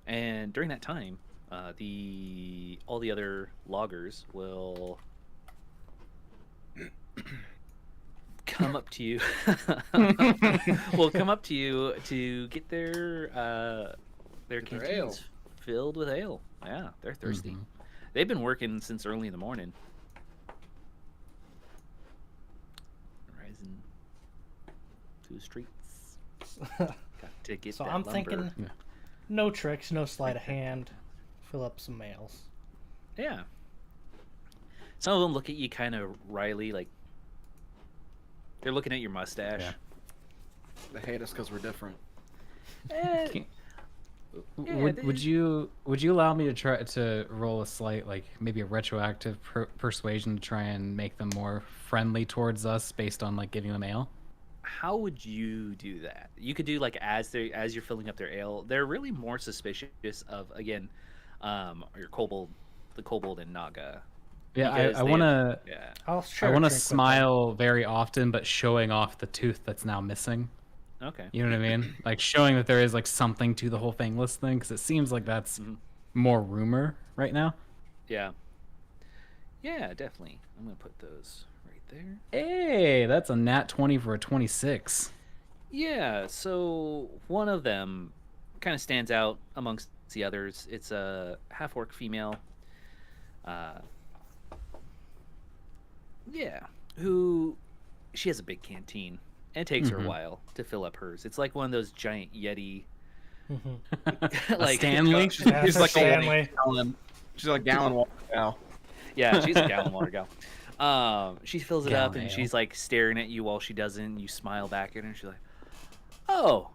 And during that time, all the other loggers will come up to you. Will come up to you to get their ale. canteens filled with ale. Yeah, they're thirsty. They've been working since early in the morning. Rising to the streets. Got to get So that I'm lumber. thinking, no tricks, no sleight of hand. Fill up some mails. Yeah. Some of them look at you kind of wryly, like they're looking at your mustache. Yeah. They hate us because we're different. Would you allow me to try to roll a slight, like maybe a retroactive persuasion to try and make them more friendly towards us based on like giving them ale? How would you do that? You could do like as you're filling up their ale. They're really more suspicious of again, your kobold, the kobold and Naga. Yeah, Because I they want have- to. Yeah. I'll share I a want to drink with them. smile very often, but showing off the tooth that's now missing. Okay. You know what I mean? Like showing that there is like something to the whole fangless thing, because it seems like that's more rumor right now. Yeah. Yeah, definitely. I'm gonna put those right there. Hey, that's a nat 20 for a 26. Yeah. So one of them kind of stands out amongst the others. It's a half-orc female. Yeah. Who? She has a big canteen. And it takes her a while to fill up hers. It's like one of those giant Yeti. like Stanley? Yeah, She's for like Stanley. She's like gallon water now. Yeah, she's a gallon water gal. She fills it up Gallon and ale. she's like staring at you while she does it. And you smile back at her and she's like, "Oh,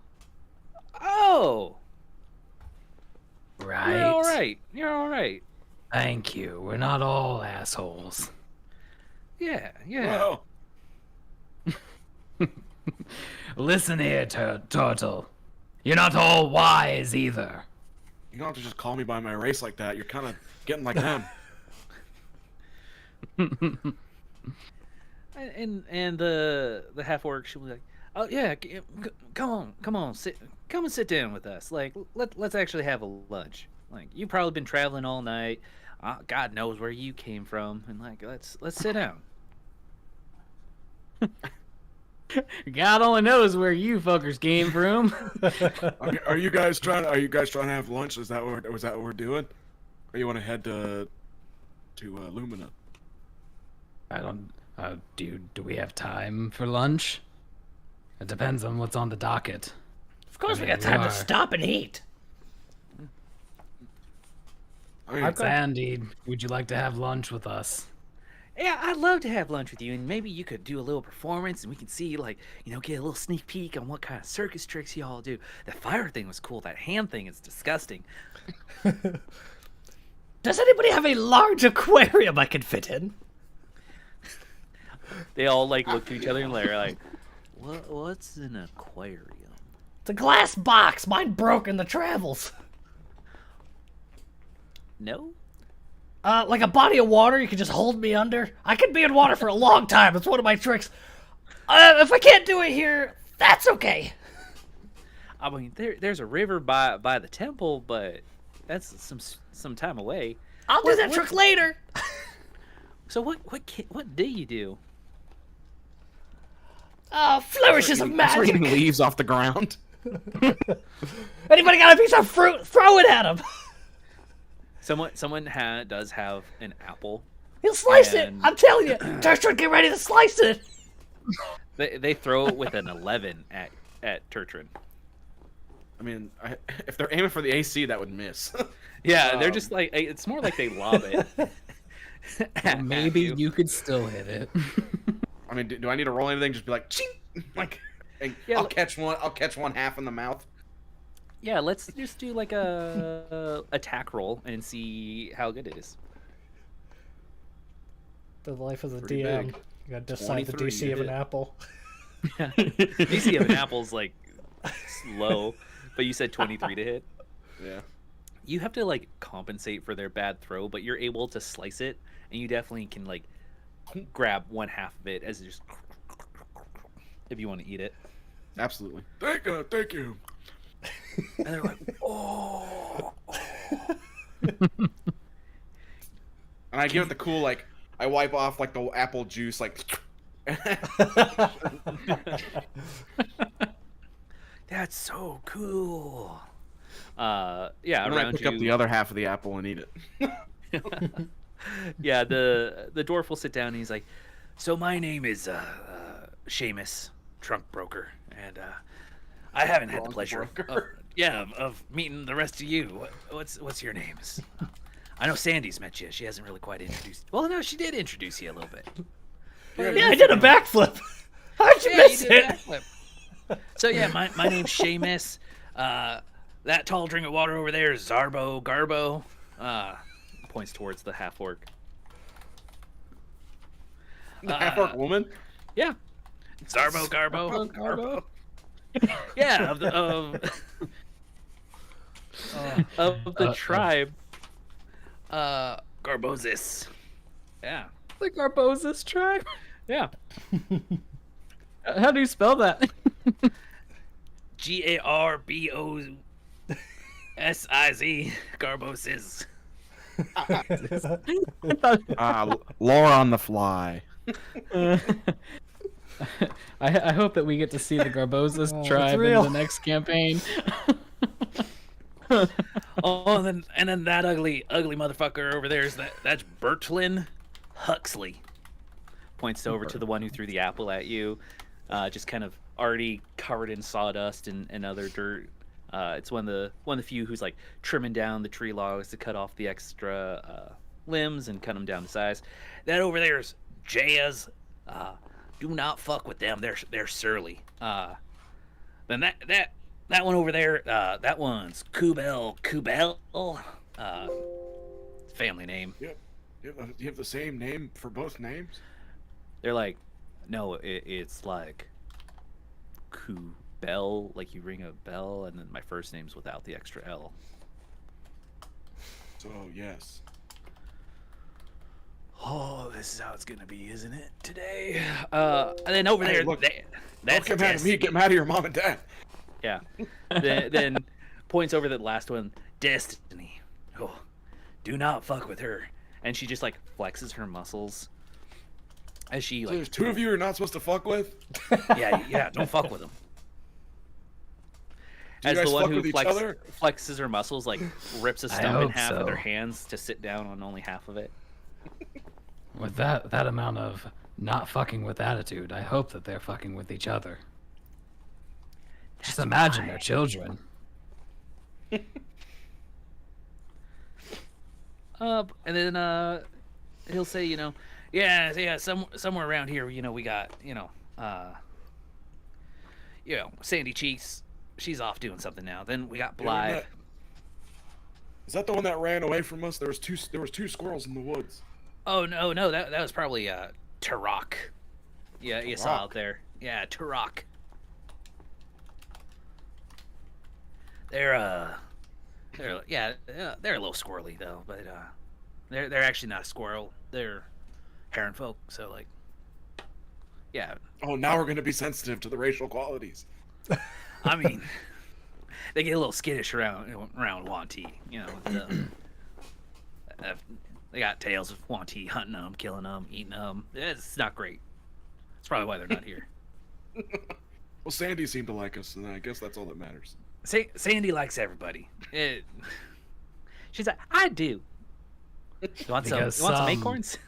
Right. you're all right. You're all right. Thank you. We're not all assholes. Yeah, yeah." Whoa. Listen here, Turtle. You're not all wise either. You don't have to just call me by my race like that. You're kind of getting like them. And the half orc, she'll be like, "Oh yeah, come on, come and sit down with us. Like let's actually have a lunch. Like you've probably been traveling all night. God knows where you came from, and like let's sit down." God only knows where you fuckers came from. Are you guys trying to have lunch? Was that what we're doing? Or you want to head to Lumina? I don't. Do we have time for lunch? It depends on what's on the docket. Of course, we mean, got time we to are. stop and eat. I mean, Sandy, would you like to have lunch with us? Yeah, I'd love to have lunch with you, and maybe you could do a little performance, and we can see, like, get a little sneak peek on what kind of circus tricks y'all do. That fire thing was cool. That hand thing is disgusting. Does anybody have a large aquarium I can fit in? They all like look to each other and they're like, "What's an aquarium?" It's a glass box. Mine broke in the travels. No. Like a body of water you can just hold me under. I can be in water for a long time. That's one of my tricks. If I can't do it here, that's okay. I mean, there's a river by the temple, but that's some time away. I'll do that trick later. So what do you do? Flourishes of I'm sorry, magic. eating leaves off the ground. Anybody got a piece of fruit? Throw it at him. Someone does have an apple. He'll slice it. And- I'm telling you. Turtron, get ready to slice it. They throw it with an 11 at Turtron. I mean, if they're aiming for the AC, that would miss. Yeah, they're just like, it's more like they lob it. at Maybe you could still hit it. I mean, do I need to roll anything? Just be like, ching! Like, Yeah, I'll catch one half in the mouth. Yeah, let's just do like a attack roll and see how good it is. The life of the Pretty DM. big. You gotta decide the 23, DC you of an hit. apple. DC of an apple's like low, but you said 23 to hit. Yeah. You have to like compensate for their bad throw, but you're able to slice it, and you definitely can like grab one half of it as just if you want to eat it. Absolutely. Thank you. And they're like, "Oh." And I give it the cool, like, I wipe off, like, the apple juice, like... That's so cool. Yeah, And then I around pick up the you. other half of the apple and eat it. Yeah, the dwarf will sit down and he's like, "So my name is Seamus, trunk broker, and I haven't had the pleasure of meeting the rest of you. What's your names? I know Sandy's met you. She hasn't really quite introduced. Well, no, she did introduce you a little bit. Yeah, I did a backflip. How'd you miss you did it? a backflip. So yeah, my name's Seamus. That tall drink of water over there is Zarbo Garbo. Points towards the half orc. The half-orc woman? Yeah, Zarbo Garbo. Garbo. Yeah, of the tribe. Garbosis. Yeah. The Garbosis tribe? Yeah. How do you spell that? Garbosis. Garbosis. Lore on the fly. I hope that we get to see the Garbosis tribe in real. the next campaign. Oh, and then that ugly motherfucker over there is that's Bertlin Huxley. Points over to the one who threw the apple at you, just kind of already covered in sawdust and other dirt. It's one of the few who's like trimming down the tree logs to cut off the extra limbs and cut them down to size. That over there is Jayas. Do not fuck with them. They're surly. Then that one over there, that one's Kubel. Family name. Yep. You have the same name for both names? They're like, no, it's like Kubel, like you ring a bell, and then my first name's without the extra L. So, yes. Oh, this is how it's gonna be, isn't it? Today. And then over there, look, that's don't get mad at me. Get mad at your mom and dad. Yeah. then points over the last one, Destiny. Oh, do not fuck with her. And she just like flexes her muscles as she So like. there's two of you you're not supposed to fuck with? Yeah, don't fuck with them. Do you As guys the one fuck who with each other? flexes her muscles, like rips a stump in hope half with so. her hands to sit down on only half of it. With that amount of not fucking with attitude, I hope that they're fucking with each other. Just imagine their children. And then he'll say, yeah, somewhere around here, we got, Sandy Cheeks. She's off doing something now. Then we got Blythe. Is that the one that ran away from us? There was two squirrels in the woods. Oh no, that was probably Turok. Yeah, you saw Turok. out there. Yeah, Turok. They're a little squirrely though, but they're actually not a squirrel. They're heron folk, so like, yeah. Oh, now we're gonna be sensitive to the racial qualities. I mean, they get a little skittish around Yuan-ti, they got tales of Yuan-ti hunting them, killing them, eating them. It's not great. That's probably why they're not here. Well, Sandy seemed to like us, and I guess that's all that matters. Sandy likes everybody. She's like, I do. You want some acorns?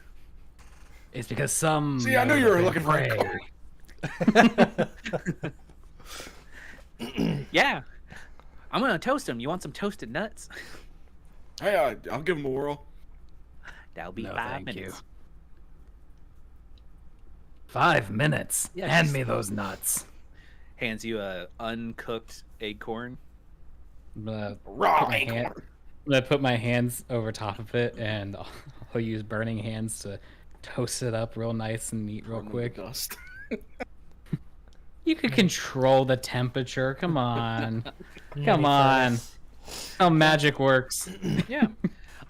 It's because some. See, I knew you were looking for a prey. Yeah. I'm gonna toast them. You want some toasted nuts? Hey, I'll give him a whirl. That'll be No, 5 thank minutes. you. 5 minutes. Yeah, Hand just- me those nuts. Hands you a uncooked acorn. I'm gonna Raw put my hand- acorn. I'm gonna put my hands over top of it, and I'll use burning hands to toast it up real nice and neat real quick. Dust. You can control the temperature. Come on. Come on. How magic works. Yeah.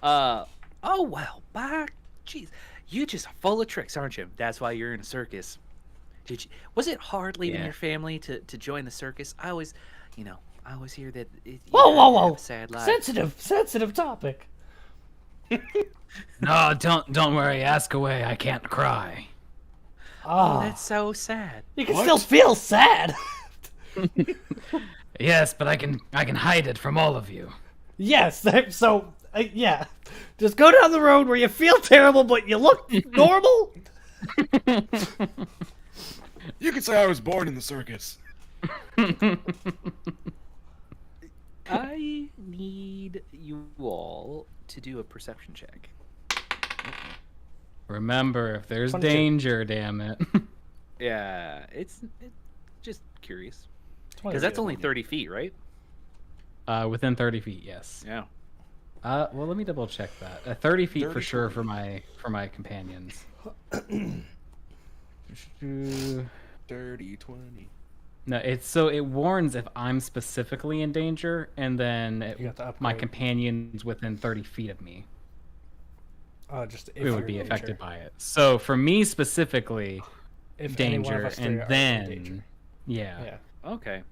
Oh well, jeez, you just full of tricks, aren't you? That's why you're in a circus. Was it hard leaving Yeah. your family to join the circus? I always hear that. Whoa! Sad life. Sensitive topic. No, don't worry. Ask away. I can't cry. Oh, Oh, that's so sad. you can What? still feel sad. Yes, but I can hide it from all of you. Yes. So Yeah. Just go down the road where you feel terrible, but you look normal. You could say I was born in the circus. I need you all to do a perception check. Remember, if there's 22. danger, damn it. Yeah, it's just curious. 20. Because that's only 30 feet, right? Within 30 feet, yes. Yeah. Well, let me double check that. 30 feet 30, for sure 20. for my companions. 30, 20. No, it warns if I'm specifically in danger, and then You got to my upgrade. companions within 30 feet of me Just if who would you're be in affected danger. by it. So for me specifically, If any one of danger, us three and are in then danger. yeah. Yeah. Okay.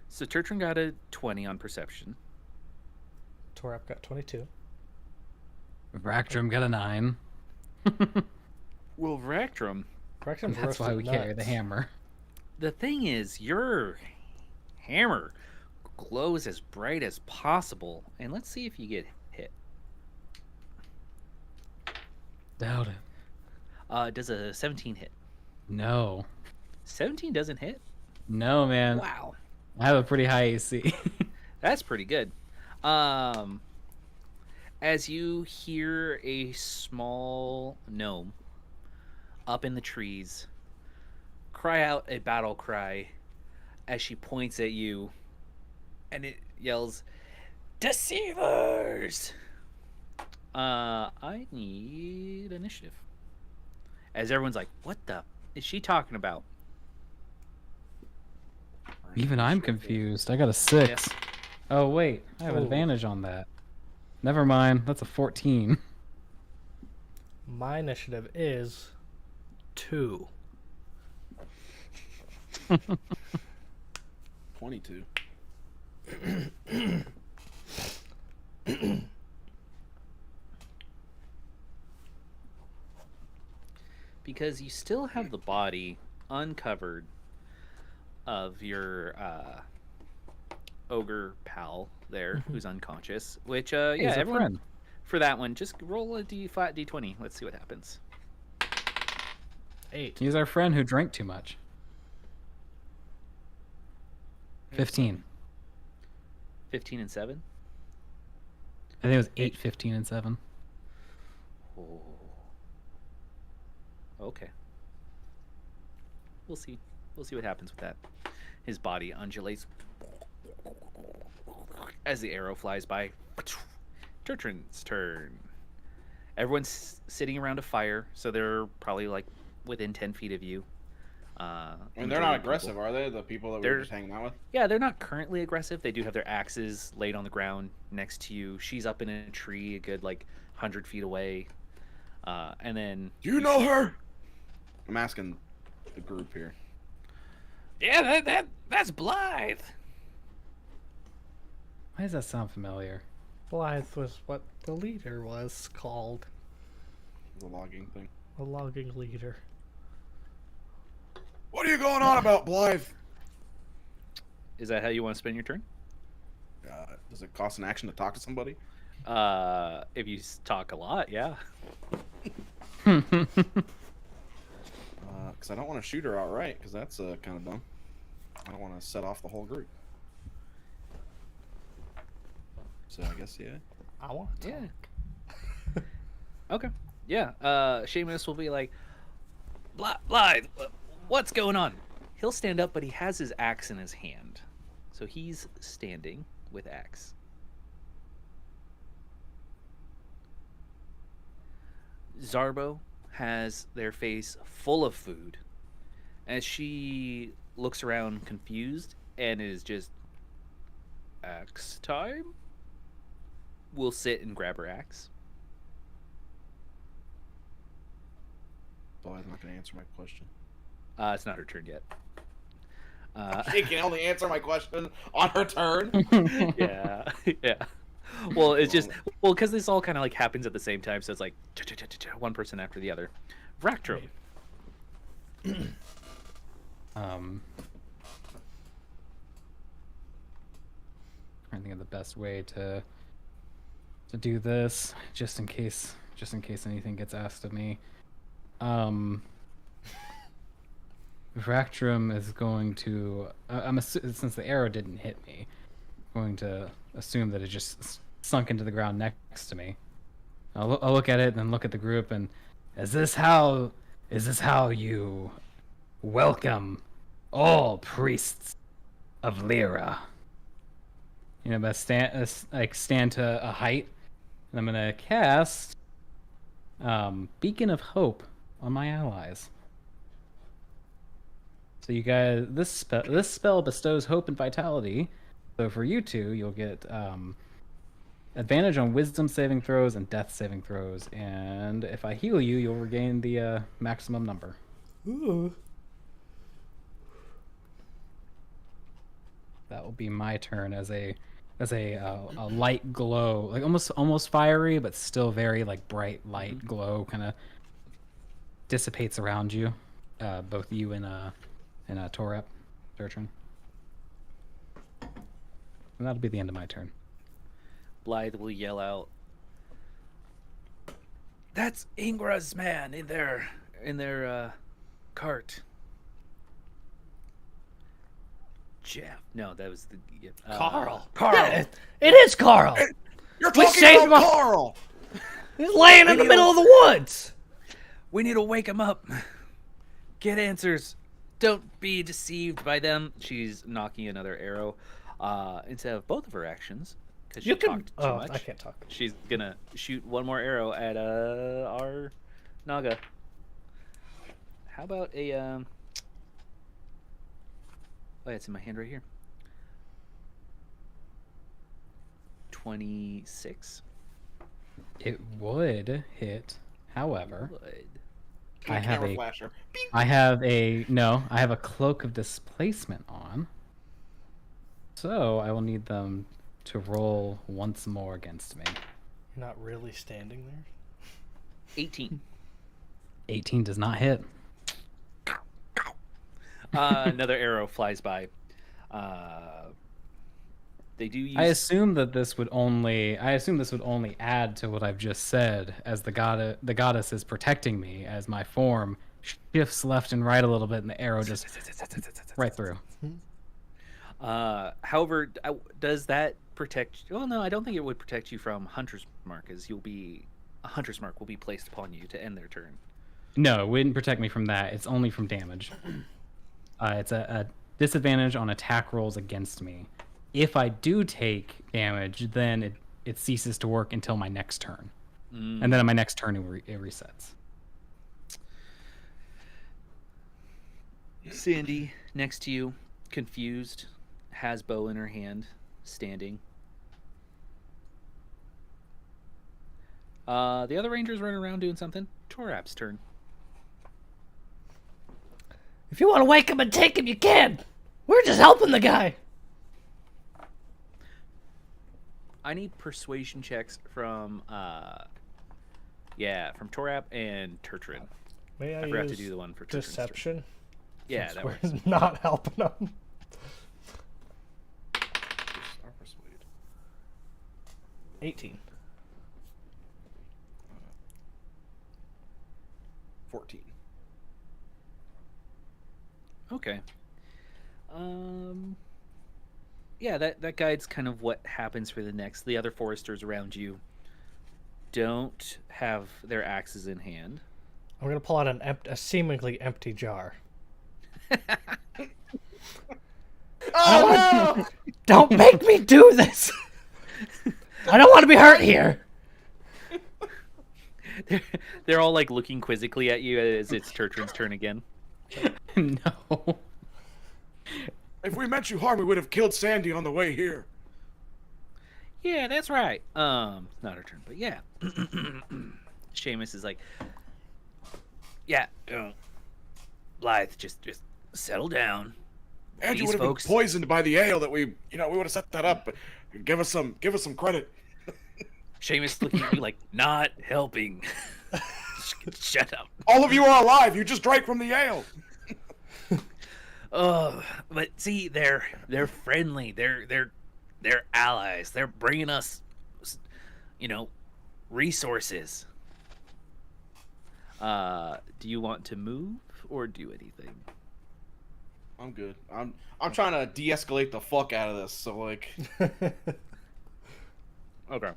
So Turtrin got a 20 on perception. Torap got 22. Vractrum got a 9. Well, Vectrum, Correction's That's why we roasted carry the nuts. hammer. the thing is, your hammer glows as bright as possible. And let's see if you get hit. Doubt it. Does a 17 hit? No. 17 doesn't hit? No, man. Wow. I have a pretty high AC. That's pretty good. As you hear a small gnome up in the trees cry out a battle cry as she points at you, and it yells, "Deceivers!" I need initiative. As everyone's like, "What the is she talking about?" Even I'm confused. I got a 6. Yes. Oh, wait. I have Ooh. advantage on that. Never mind. That's a 14. My initiative is 2. 22. Because you still have the body uncovered of your ogre pal there who's unconscious, which Hey, yeah, he's a everyone friend. for that one just roll a flat d20. Let's see what happens. 8. He's our friend who drank too much. 15. 15 and 7. I think it was 8, 15, and 7. Oh. Okay. We'll see what happens with that. His body undulates as the arrow flies by. Turtrin's turn. Everyone's sitting around a fire, so they're probably like within 10 feet of you. And they're not aggressive, are they? The people that They're- we're just hanging out with? Yeah, they're not currently aggressive. They do have their axes laid on the ground next to you. She's up in a tree a good like 100 feet away. And then Do you know her? I'm asking the group here. yeah, that's Blythe. Why does that sound familiar? Blythe was what the leader was called. The logging thing. A logging leader. What are you going on about, Blythe? Is that how you want to spend your turn? Does it cost an action to talk to somebody? If you talk a lot, yeah. Because I don't want to shoot her outright, because that's kind of dumb. I don't want to set off the whole group. So I guess, yeah. I want to. Yeah. Okay. Yeah. Seamus will be like, Blythe, what's going on? He'll stand up, but he has his axe in his hand. So he's standing with axe. Zarbo has their face full of food as she looks around confused and is just, axe time? Will sit and grab her axe. Blythe's not going to answer my question. It's not her turn yet. She can only answer my question on her turn. Yeah, yeah. Well, it's just because this all kind of like happens at the same time, so it's like one person after the other. Vractro. I think of the best way to to do this just in case anything gets asked of me. Vractrum is going to. Since the arrow didn't hit me, I'm going to assume that it just sunk into the ground next to me. I'll look at it and then look at the group and is this how you welcome all priests of Lyra? You know, but stand to a height, and I'm gonna cast Beacon of Hope on my allies. So you guys, this spell bestows hope and vitality. So for you two, you'll get advantage on Wisdom saving throws and Death saving throws, and if I heal you, you'll regain the maximum number. Ooh. That will be my turn as a light glow, like almost fiery, but still very like bright light glow, kind of dissipates around you, both you and Torep, Turtrin. And that'll be the end of my turn. Blythe will yell out, "That's Ingra's man in their cart." Jeff. No, that was the Carl. Carl. Yeah, it is Carl. You're We talking saved about him. Carl. He's laying in the middle of the woods. We need to wake him up. Get answers. Don't be deceived by them. She's knocking another arrow instead of both of her actions. Because You she can. talked too Oh, much. I can't talk. She's gonna shoot one more arrow at our Naga. How about a oh, yeah, it's in my hand right here. 26. It would hit, however. Would. I have Camera a flasher. I have a cloak of displacement on. So I will need them to roll once more against me. You're not really standing there. 18. 18 does not hit. Another arrow flies by. They do use. I assume this would only add to what I've just said, as the goddess is protecting me as my form shifts left and right a little bit, and the arrow just right through. However, does that protect? Well, no, I don't think it would protect you from Hunter's Mark, as a Hunter's Mark will be placed upon you to end their turn. No, it wouldn't protect me from that. It's only from damage. It's a disadvantage on attack rolls against me. If I do take damage, then it ceases to work until my next turn. And then on my next turn, it resets. Sandy, next to you, confused, has bow in her hand, standing. The other rangers running around doing something. Torap's turn. If you want to wake him and take him, you can. We're just helping the guy. I need persuasion checks from Torap and Turtrin. May I forgot to do the one for Turtrin's turn. deception? Yeah, Since that we're works. not helping him. 18. 14. Okay. Yeah, that guides kind of what happens for the next. The other foresters around you don't have their axes in hand. I'm gonna pull out a seemingly empty jar. Oh no! Don't make me do this. I don't want to be hurt here. They're all like looking quizzically at you as it's Turtrin's turn again. No. If we meant you harm, we would have killed Sandy on the way here. Yeah, that's right. Not her turn, but yeah. Seamus is like, yeah, Blythe, just settle down. And you These would have folks- been poisoned by the ale that we would have set that up. But give us some credit. Seamus looking at you like, not helping. Shut up. All of you are alive. You just drank from the ale. Oh, but see, they're friendly. They're allies. They're bringing us, resources. Do you want to move or do anything? I'm good. I'm trying to de-escalate the fuck out of this. So like, Okay.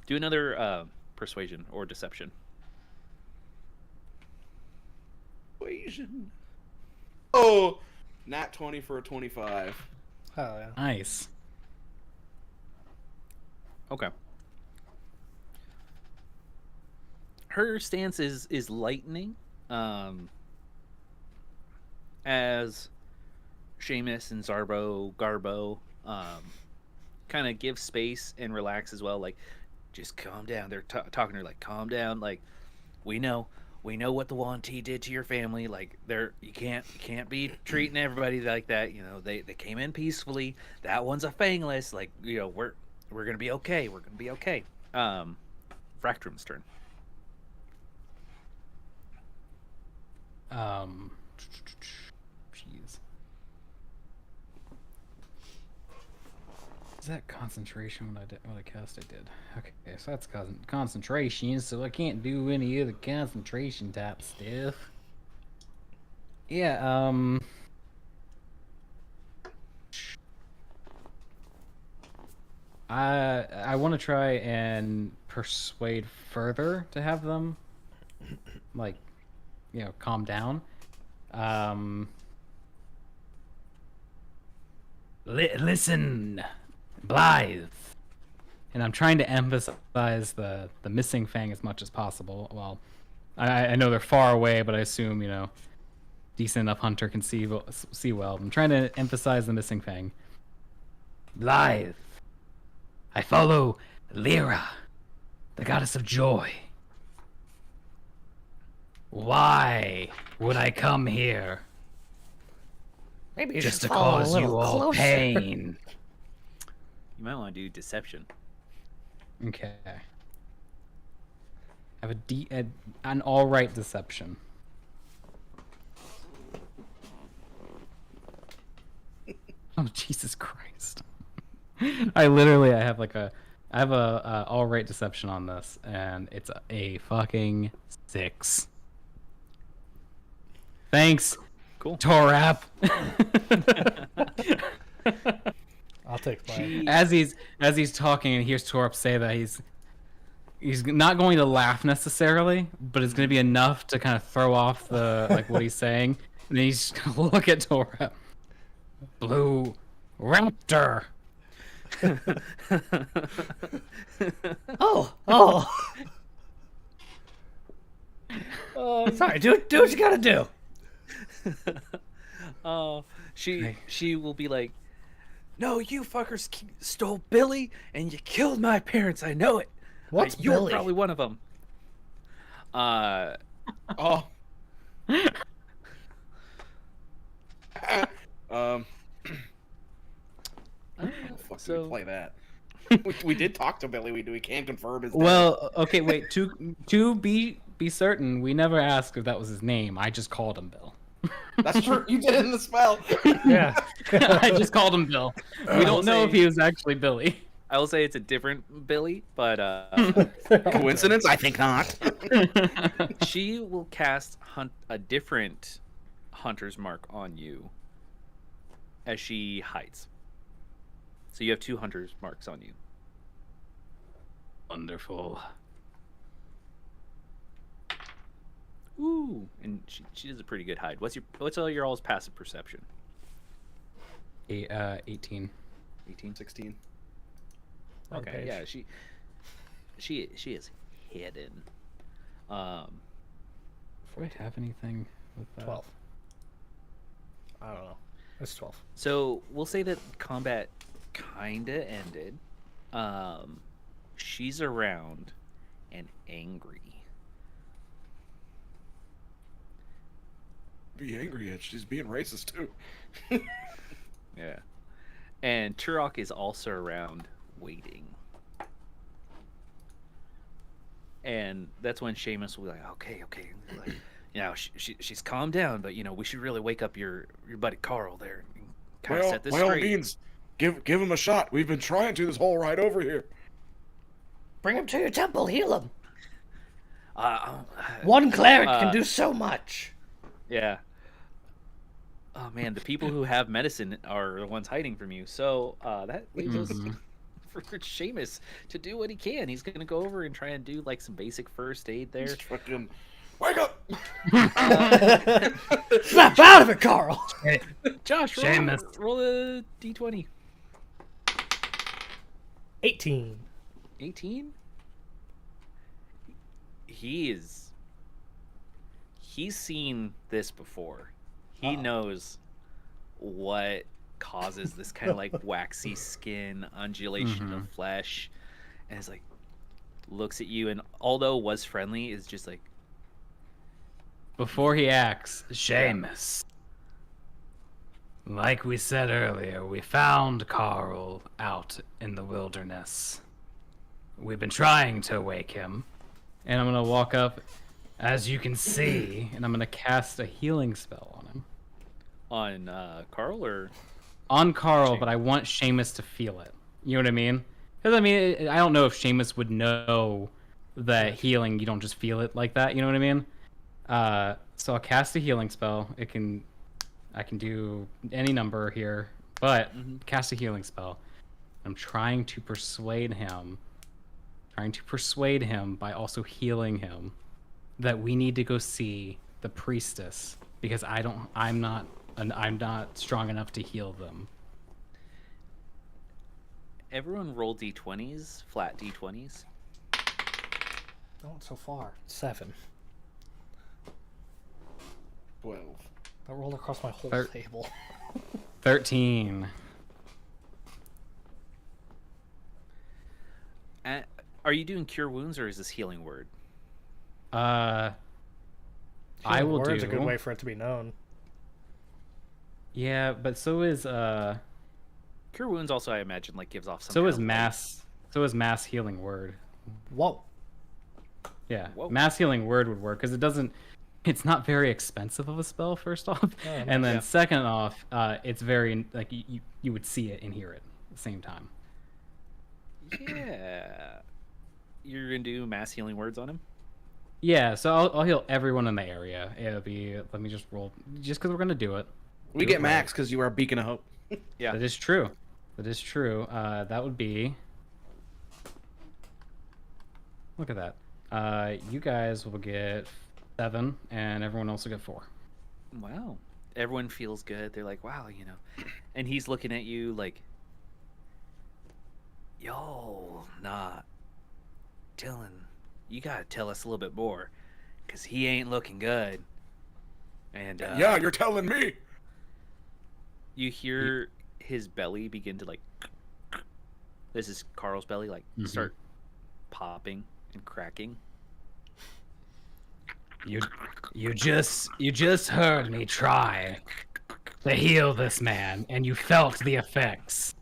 Do another persuasion or deception. persuasion. Oh, nat 20 for a 25. Oh yeah. Nice. Okay. Her stance is lightening, as Seamus and Garbo kind of give space and relax as well. Like, just calm down. They're talking to her like, calm down. Like, we know what the Yuan-ti did to your family. Like, you can't be treating everybody like that. They came in peacefully. That one's a fangless. Like, we're gonna be okay. We're gonna be okay. Fractrum's turn. Jeez. Is that concentration when I cast? I did. Okay, so that's concentration. So I can't do any other concentration type stuff. Yeah. I want to try and persuade further to have them, like, calm down. Listen, Blythe. And I'm trying to emphasize the missing fang as much as possible. Well, I know they're far away, but I assume, decent enough hunter can see well. I'm trying to emphasize the missing fang. Blythe. I follow Lyra, the goddess of joy. Why would I come here? Maybe you Just to follow a cause little you all closer. pain. You might want to do deception. Okay. Have an all right deception. Oh, Jesus Christ. I have a all right deception on this, and it's a fucking 6. Thanks. Cool. Torap. I'll take mine. As he's talking and hears Torap say that, he's not going to laugh necessarily, but it's going to be enough to kind of throw off what he's saying. And then he's just going to look at Torap. Blue Raptor. Oh. Sorry, do what you gotta do. She will be like, no, you fuckers stole Billy and you killed my parents. I know it. What's You're Billy? probably one of them. Oh. Fuck, So- we play that. we did talk to Billy. We can't confirm his. Well, okay, wait. To be certain, we never asked if that was his name. I just called him Bill. That's true. You did it in the spell. Yeah. I just called him Bill. We don't know if he was actually Billy. I will say it's a different Billy, but Coincidence? I think not. she will cast a different hunter's mark on you as she hides. So you have 2 hunter's marks on you. Wonderful. Ooh, and she does a pretty good hide. What's all your all's passive perception? 18. 18, 16. Okay, page. yeah, she is hidden. Do I have anything with that? 12. I don't know. It's 12. So we'll say that combat kinda ended. She's around and angry. Be angry at. She's being racist too. Yeah. And Turok is also around waiting. And that's when Seamus will be like, okay. Like, she's calmed down, but we should really wake up your buddy Carl there and kind of set this By all straight. means, give him a shot. We've been trying to this whole ride over here. Bring him to your temple. Heal him. One Cleric can do so much. Yeah. Oh man, the people who have medicine are the ones hiding from you. So that leaves us for Seamus to do what he can. He's gonna go over and try and do like some basic first aid there. Fucking wake up! Snap out of it, Carl. Josh, Seamus. roll a d20. 18. 18. He's seen this before. He knows what causes this kind of like waxy skin, undulation of flesh, and it's like looks at you, and although was friendly, is just like, Before he acts, Seamus. Like we said earlier, we found Carl out in the wilderness. We've been trying to wake him. And I'm gonna walk up As you can see, and I'm gonna cast a healing spell on him. on Carl or On Carl, but I want Seamus to feel it. You know what I mean? Because I mean, I don't know if Seamus would know that healing, you don't just feel it like that. You know what I mean? So I'll cast a healing spell. I can do any number here, but cast a healing spell. I'm trying to persuade him by also healing him that we need to go see the priestess because I'm not strong enough to heal them. everyone roll d20s, flat d20s. Not so far. 7. 12. I rolled across my whole table. 13. Are you doing cure wounds or is this healing word? I will do. Word's a good way for it to be known. Yeah, but so is Cure wounds also, I imagine, like gives off some. so kind is of, mass. So is mass healing word. Whoa. Yeah, Whoa. mass healing word would work because it doesn't. It's not very expensive of a spell. First off, and then second off, it's very like you would see it and hear it at the same time. Yeah. You're gonna do mass healing words on him? Yeah, so I'll heal everyone in the area. It'll be. Let me just roll, just because we're gonna do it. We get max because you are a beacon of hope. Yeah. That is true. That is true. That would be. Look at that. You guys will get 7, and everyone else will get 4. Wow. Everyone feels good. They're like, wow, you know. And he's looking at you like, yo, nah. Dylan, you gotta tell us a little bit more. Because he ain't looking good. And, Yeah, you're telling me. you hear his belly begin to, like, this is Carl's belly, like, start popping and cracking. You just heard me try to heal this man, and you felt the effects.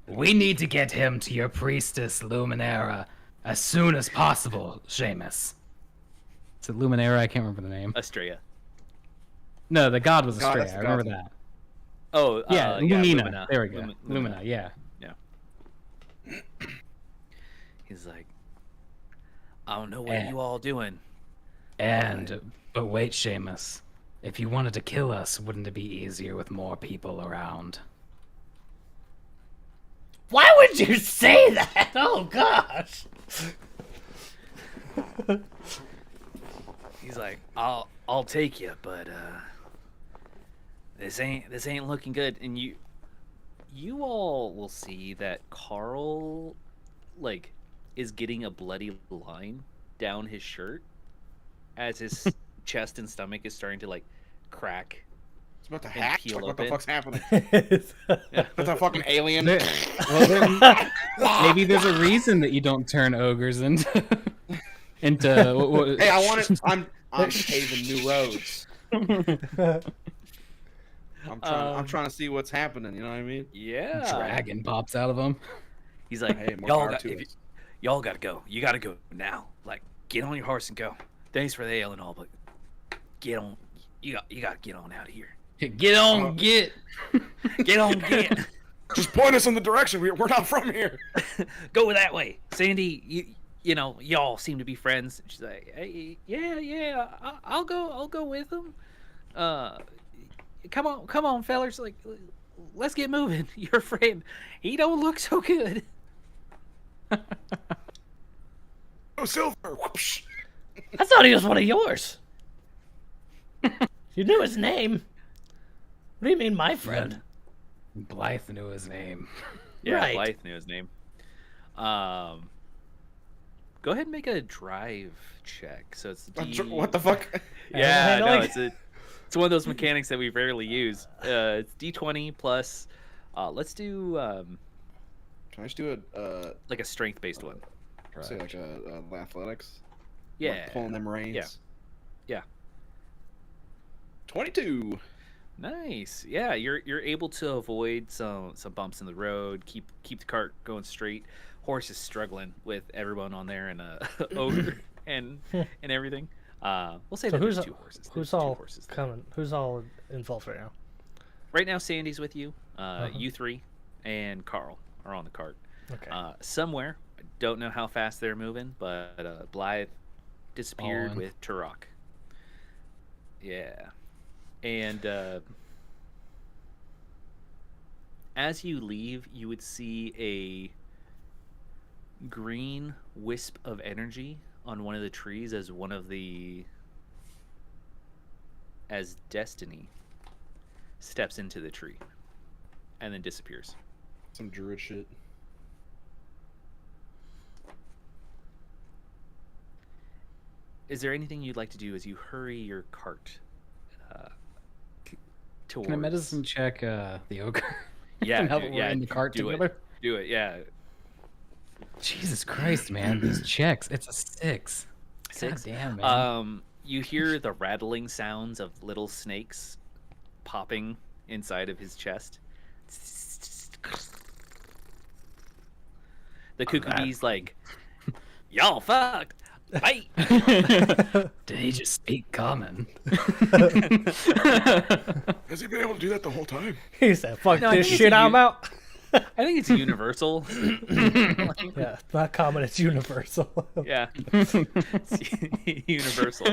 We need to get him to your priestess Luminera as soon as possible, Seamus. Is it Luminera? I can't remember the name. Estrella. No, the god was God, Estrella. that's I the remember god's that. Oh, Yeah, yeah, Lumina. Lumina. There we go. Lumina, yeah. He's like, I don't know what you all doing. But wait, Seamus. If you wanted to kill us, wouldn't it be easier with more people around? Why would you say that? Oh gosh. He's like, I'll take you, but this ain't looking good. And you all will see that Carl, like, is getting a bloody line down his shirt as his chest and stomach is starting to, like, crack. It's about to And hack. peel Like, what the open. fuck's happening? That's a fucking alien. Maybe there's a reason that you don't turn ogres into Hey, I want it. I'm paving new roads. I'm trying to see what's happening. You know what I mean? Yeah. Dragon pops out of him. He's like, Hey, more y'all, power to us. y'all gotta go. You gotta go now. Like, get on your horse and go. Thanks for the ale and all, but get on. You gotta get on out of here. Get on, get. Get on, get. Just point us in the direction. We're not from here. Go that way, Sandy. you know, y'all seem to be friends. And she's like, hey, yeah, I'll go with him. Come on, fellas, like, let's get moving. Your friend, he don't look so good. Oh, Silver! Whoosh. I thought he was one of yours. You knew his name. What do you mean, my friend? Blythe knew his name. Yeah, Right. Blythe knew his name. Go ahead and make a drive check. So it's What the fuck? Yeah, no, Handling? it's one of those mechanics that we rarely use. It's D20 plus. Let's do Can I just do like a strength-based one. say like a athletics? Yeah. Like pulling them reins. Yeah. 22. Nice. Yeah, you're able to avoid some bumps in the road. Keep the cart going straight. Horse is struggling with everyone on there and ogre and everything. We'll say So that who's there's two horses. who's There's two all horses there. coming? Who's all involved right now? Right now, Sandy's with you. You three and Carl are on the cart. Okay. Somewhere, I don't know how fast they're moving, but Blythe disappeared Fallen. with Turok. Yeah. And as you leave, you would see a green wisp of energy on one of the trees as Destiny steps into the tree and then disappears. Some druid shit. Is there anything you'd like to do as you hurry your cart towards? Can I medicine check the ogre? Yeah, now do- that we're yeah, in the cart do together. it. Do it, yeah. Jesus Christ, man! These checks. It's a 6. Six. God damn, man. You hear the rattling sounds of little snakes popping inside of his chest. The cuckoo bee's like, y'all fucked. Bye. Did he just speak common? Has he been able to do that the whole time? He said, "Fuck No, I this think it's shit, a I'm out." I think it's universal. Yeah, not common. It's universal. Yeah. It's universal.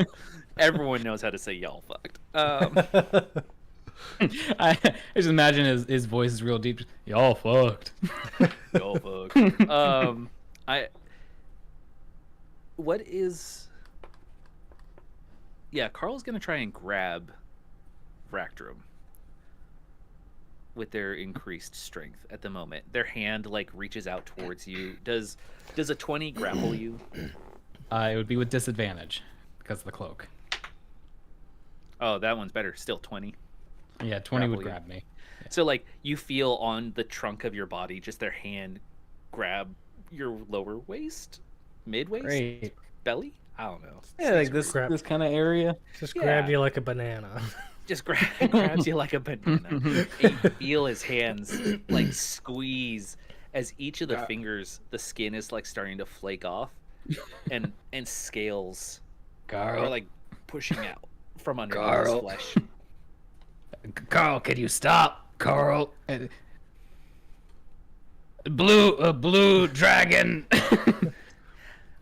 Everyone knows how to say y'all fucked. I just imagine his voice is real deep. Y'all fucked. Y'all fucked. What is... Yeah, Carl's gonna try and grab Vractrum with their increased strength at the moment. Their hand like reaches out towards you. Does a 20 grapple you? It would be with disadvantage because of the cloak. Oh, that one's better. Still 20. Yeah, 20 would Grapple you. grab me. So like you feel on the trunk of your body just their hand grab your lower waist, mid waist, Great. belly. I don't know. Yeah, like this Crap. this kind of area. Just Yeah. grabbed you like a banana. Just grabs you like a banana. You feel his hands like squeeze as each of the fingers, the skin is like starting to flake off, and scales Carl, are like pushing out from under his Carl. flesh. Carl, can you stop? Carl. Blue dragon.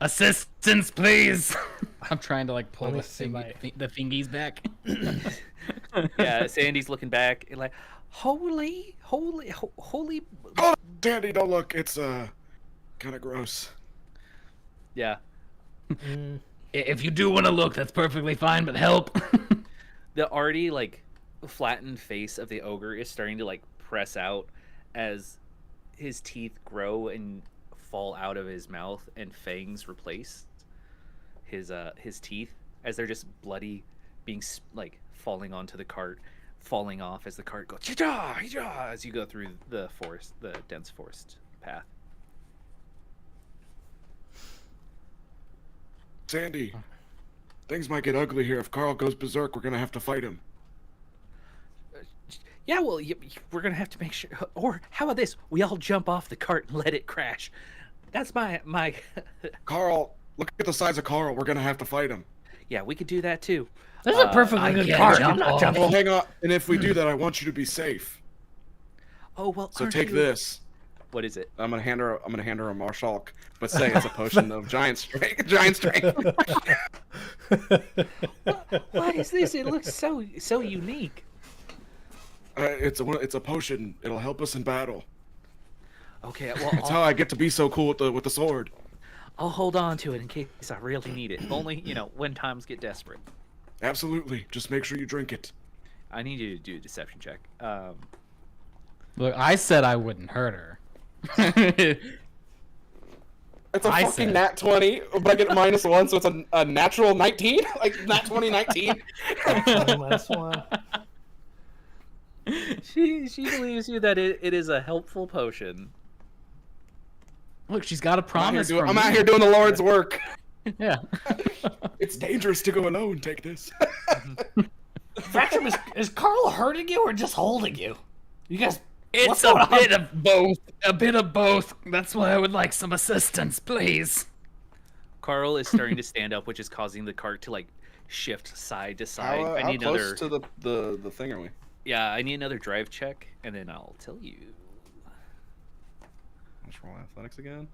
Assistance, please. I'm trying to like pull Let me the, see my- the fingies back. Yeah, Sandy's looking back and like, holy. Oh, Dandy, don't look. It's kind of gross. Yeah, If you do want to look, that's perfectly fine, but help. the already like flattened face of the ogre is starting to like press out as his teeth grow and fall out of his mouth and fangs replace his teeth as they're just bloody being like falling onto the cart, falling off as the cart goes as you go through the forest, the dense forest path. Sandy, things might get ugly here. If Carl goes berserk, we're gonna have to fight him. Yeah, well, we're gonna have to make sure. Or how about this? We all jump off the cart and let it crash. That's my. Carl, look at the size of Carl. We're gonna have to fight him. Yeah, we could do that too. This is a perfectly good card. I'm not Well, jumping. hang on. And if we do that, I want you to be safe. Oh well. So aren't take you- this. What is it? I'm gonna hand her a Marshalk, but say it's a potion of giant strength. Giant strength. What is this? It looks so unique. It's a potion. It'll help us in battle. Okay, well, That's how I get to be so cool with the sword. I'll hold on to it in case I really need it. Only, when times get desperate. Absolutely. Just make sure you drink it. I need you to do a deception check. Look, I said I wouldn't hurt her. It's a I fucking said- nat 20, but I get -1, so it's a natural 19. Like nat 20, 19. -1. She believes you that it is a helpful potion. Look, she's got a promise. I'm out here doing the Lord's work. Yeah. It's dangerous to go alone. Take this. Fractum, is Carl hurting you or just holding you? You guys. It's what's a going on? bit of both. A bit of both. That's why I would like some assistance, please. Carl is starting to stand up, which is causing the cart to shift side to side. I How need close another. to the thing are we? Yeah, I need another drive check, and then I'll tell you. Let's roll athletics again.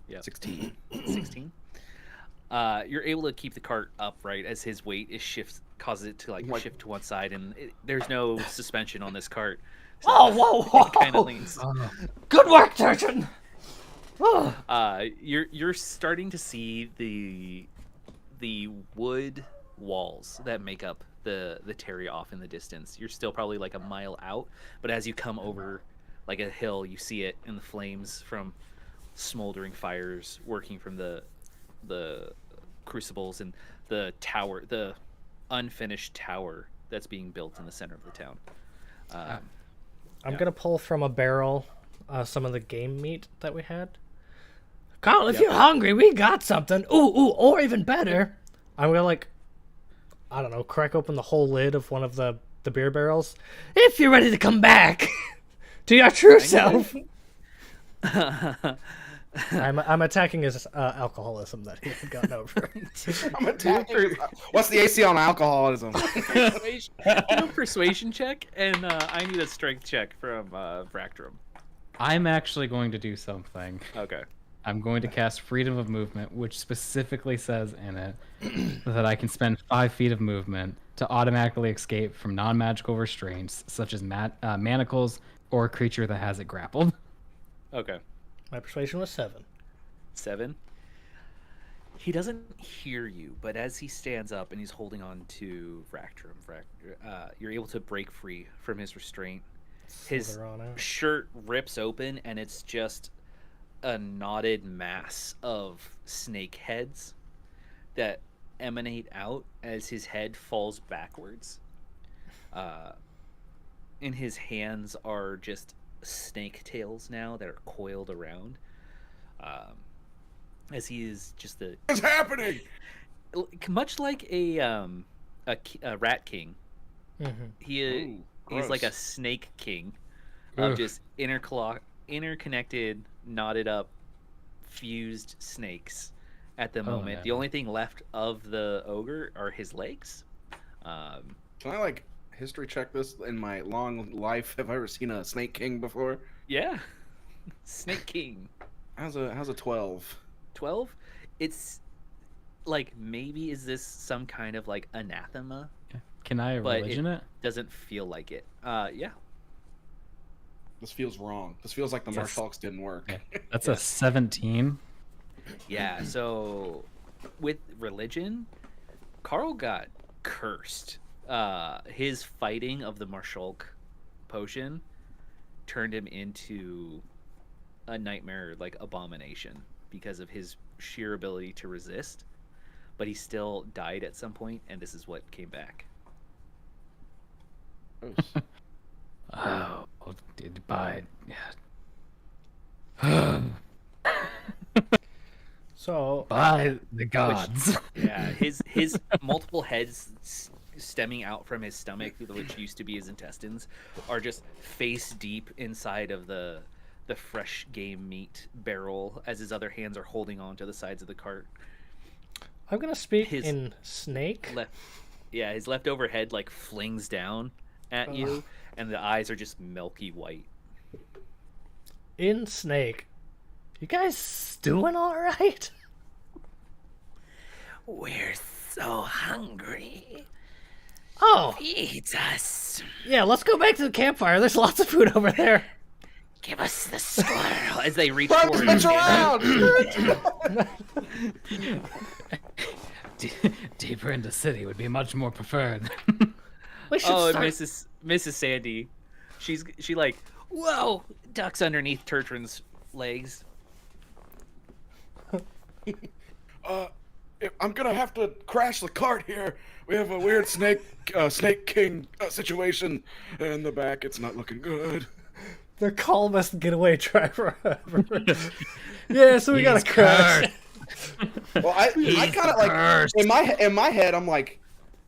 Yeah. 16. 16. You're able to keep the cart upright as his weight causes it to shift to one side, and there's no suspension on this cart. So Whoa! It kind of leans. Good work, Turchin. Oh. You're starting to see the wood walls that make up the terry off in the distance. You're still probably like a mile out, but as you come over like a hill, you see it in the flames from smoldering fires working from the crucibles and the tower, the unfinished tower that's being built in the center of the town. I'm gonna pull from a barrel some of the game meat that we had. Carl, if you're hungry, we got something. Ooh, or even better, I'm gonna I don't know, crack open the whole lid of one of the beer barrels. If you're ready to come back to your true self. I'm attacking his alcoholism that he had gotten over. I'm attacking. What's the AC on alcoholism? Persuasion check, and I need a strength check from Vractrum. I'm actually going to do something. Okay. I'm going to cast Freedom of Movement, which specifically says in it that I can spend 5 feet of movement to automatically escape from non-magical restraints, such as manacles or a creature that has it grappled. Okay. My persuasion was 7. 7. He doesn't hear you, but as he stands up and he's holding on to Vractrum, you're able to break free from his restraint. His shirt rips open, and it's just a knotted mass of snake heads that emanate out as his head falls backwards. In his hands are just snake tails now that are coiled around. As he is just What's happening? much like a rat king. Mm-hmm. He's gross. like a snake king of just interconnected, knotted up, fused snakes at the moment. man. The only thing left of the ogre are his legs. Can I history check this in my long life? Have I ever seen a Snake King before? Yeah. Snake King. How's a 12? 12? It's maybe is this some kind of anathema? Can I But religion it? Doesn't feel like it. Yeah. This feels wrong. This feels like the Yes. Marshalks didn't work. That's a 17. Yeah, so with religion, Carl got cursed. His fighting of the Marshalk potion turned him into a nightmare abomination because of his sheer ability to resist. But he still died at some point, and this is what came back. Oh, by So by the gods. Yeah, his multiple heads stemming out from his stomach, which used to be his intestines, are just face deep inside of the fresh game meat barrel as his other hands are holding on to the sides of the cart. I'm gonna speak in snake. His leftover head flings down at you, and the eyes are just milky white. in Snake. You guys doing all right? We're so hungry. Oh, Feed us. yeah, let's go back to the campfire. There's lots of food over there. Give us the squirrel. As they reach Run, forward, switch around! Deeper into city would be much more preferred. We should oh, start... Mrs. Sandy, she like, whoa, ducks underneath Turtrin's legs. I'm gonna have to crash the cart here. We have a weird snake king situation in the back. It's not looking good. The calmest getaway driver ever. Yeah, so we gotta crash. Well, I kind of like in my head, I'm like,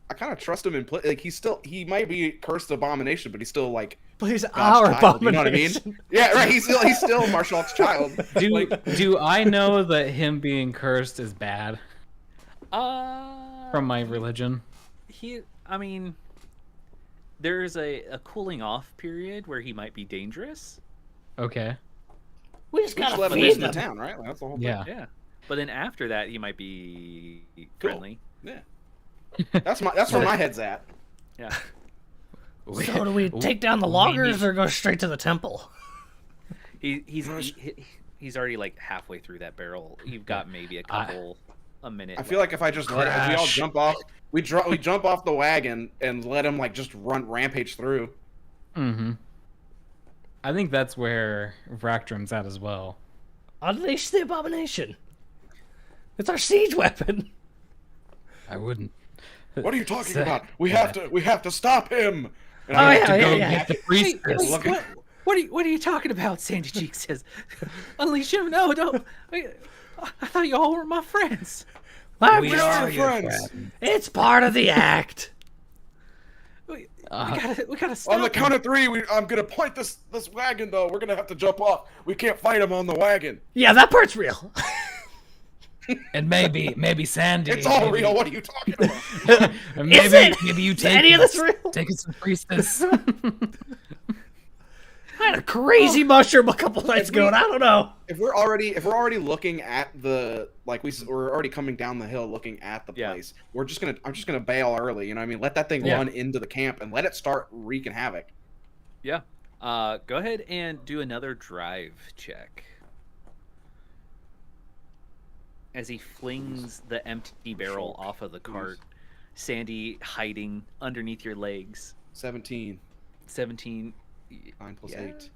I kind of trust him like he might be cursed abomination, but he's still like. But he's God's our child, abomination. you know what I mean? Yeah, right. He's still Marshalk's child. Do I know that him being cursed is bad from my religion? I mean, there's a cooling off period where he might be dangerous. Okay. We just We just gotta let him feed into them. town, right? Like, that's the whole thing. Yeah. Yeah, but then after that, he might be friendly. Yeah. That's where my head's at. Yeah. So do we take down the loggers or go straight to the temple? He's already like halfway through that barrel. You've got maybe a minute. I feel like if I just if we all jump off, we jump off the wagon and let him like just run rampage through. Mm-hmm. I think that's where Vractrum's at as well. Unleash the abomination. It's our siege weapon. I wouldn't. What are you talking about? We have to stop him. And Oh, I yeah, have to yeah, go yeah. Get the priestess. What are you talking about? Sandy Cheek says, "Unleash him! No, don't! I thought you all were my friends." We are your friends. It's part of the act. We gotta stop. On the him. count of three, I'm gonna point this wagon though. We're gonna have to jump off. We can't fight him on the wagon. Yeah, that part's real. And maybe Sandy. It's all real. What are you talking about? And Is it? maybe you Is take any of this real? Take us to the priestess. I had a crazy mushroom a couple nights ago, and I don't know. If we're already looking at the we're already coming down the hill looking at the Yeah. place. I'm just gonna bail early. You know what I mean? Let that thing run into the camp and let it start wreaking havoc. Yeah. Go ahead and do another drive check. As he flings the empty barrel off of the cart, Sandy hiding underneath your legs. 17. 17. 9 plus Yeah. 8.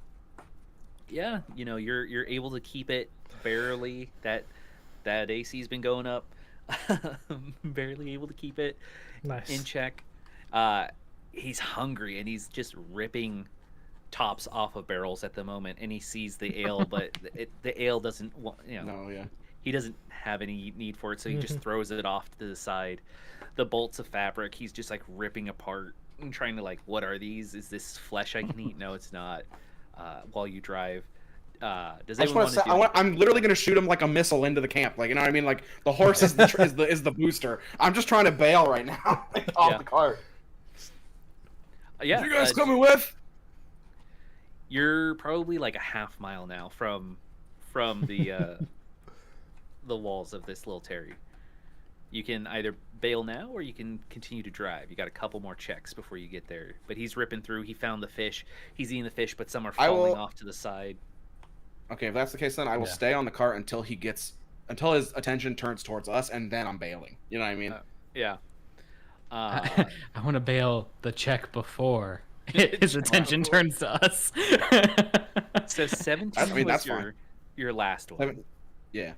Yeah, you know, you're able to keep it barely. That AC's been going up. Barely able to keep it Nice. in check. He's hungry and he's just ripping tops off of barrels at the moment, and he sees the ale, but the ale doesn't want, No, yeah. he doesn't have any need for it, so he just throws it off to the side. The bolts of fabric, he's just like ripping apart and trying to like, what are these? Is this flesh I can eat? No, it's not. While you drive, does I just anyone want to want to? I'm literally gonna shoot him like a missile into the camp. Like, you know what I mean? Like the horse is the booster. I'm just trying to bail right now off the cart. Yeah, You guys coming with? You're probably like a half mile now from the the walls of this little Terry. You can either bail now or you can continue to drive. You got a couple more checks before you get there. But he's ripping through. He found the fish. He's eating the fish, but some are falling off to the side. Okay, if that's the case, then I will stay on the cart until his attention turns towards us, and then I'm bailing. You know what I mean? Yeah. I want to bail the check before his attention turns to us. So 17 was that's fine. your last one. Yeah.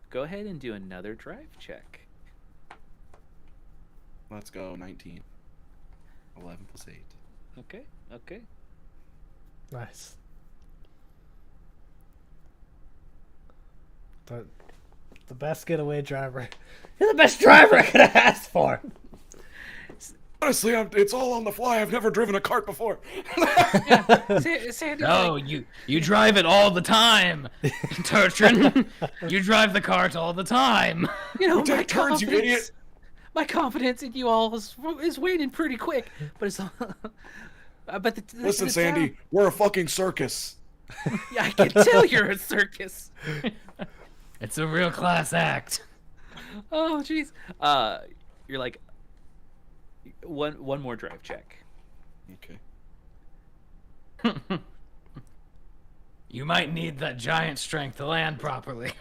Go ahead and do another drive check. Let's go. 19. 11 plus 8. Okay. Nice. The best getaway driver. You're the best driver I could have asked for. Honestly, it's all on the fly. I've never driven a cart before. Sandy, No, you drive it all the time, Turtrin. You drive the cart all the time. you know, Take turns, you idiot. My confidence in you all is waning pretty quick, but it's but Listen, Sandy, we're a fucking circus. Yeah, I can tell you're a circus. It's a real class act. Oh, jeez. You're like one more drive check. Okay. You might need that giant strength to land properly.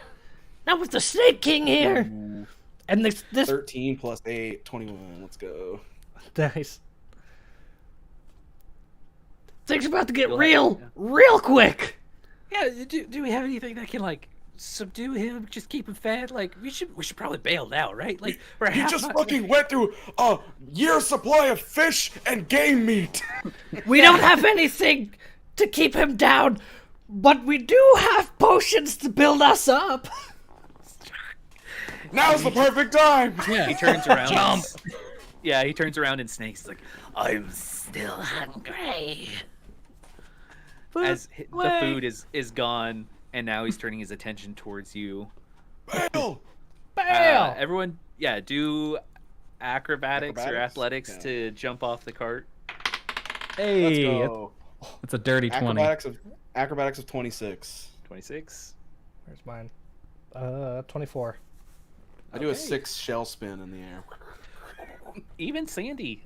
Now with the Snake King here, and this 13 plus 8, 21. Let's go. nice. Things about to get You'll real, have- real quick. Yeah. Do we have anything that can like subdue him? Just keep him fed? Like we should probably bail now, right? Like we're He half just my- fucking went through a year's supply of fish and game meat. We don't have anything to keep him down, but we do have potions to build us up. Now's the perfect time. He turns around. Jump. Yeah, he turns around and Snake's He's like, I'm still hungry. as the food is gone, and now he's turning his attention towards you. Bail. Everyone, yeah, do acrobatics or Acrobatics? athletics Yeah. to jump off the cart. Hey, Let's go. it's a dirty 20. Acrobatics of 26. 26. Where's mine? 24. I do a 6 shell spin in the air. Even Sandy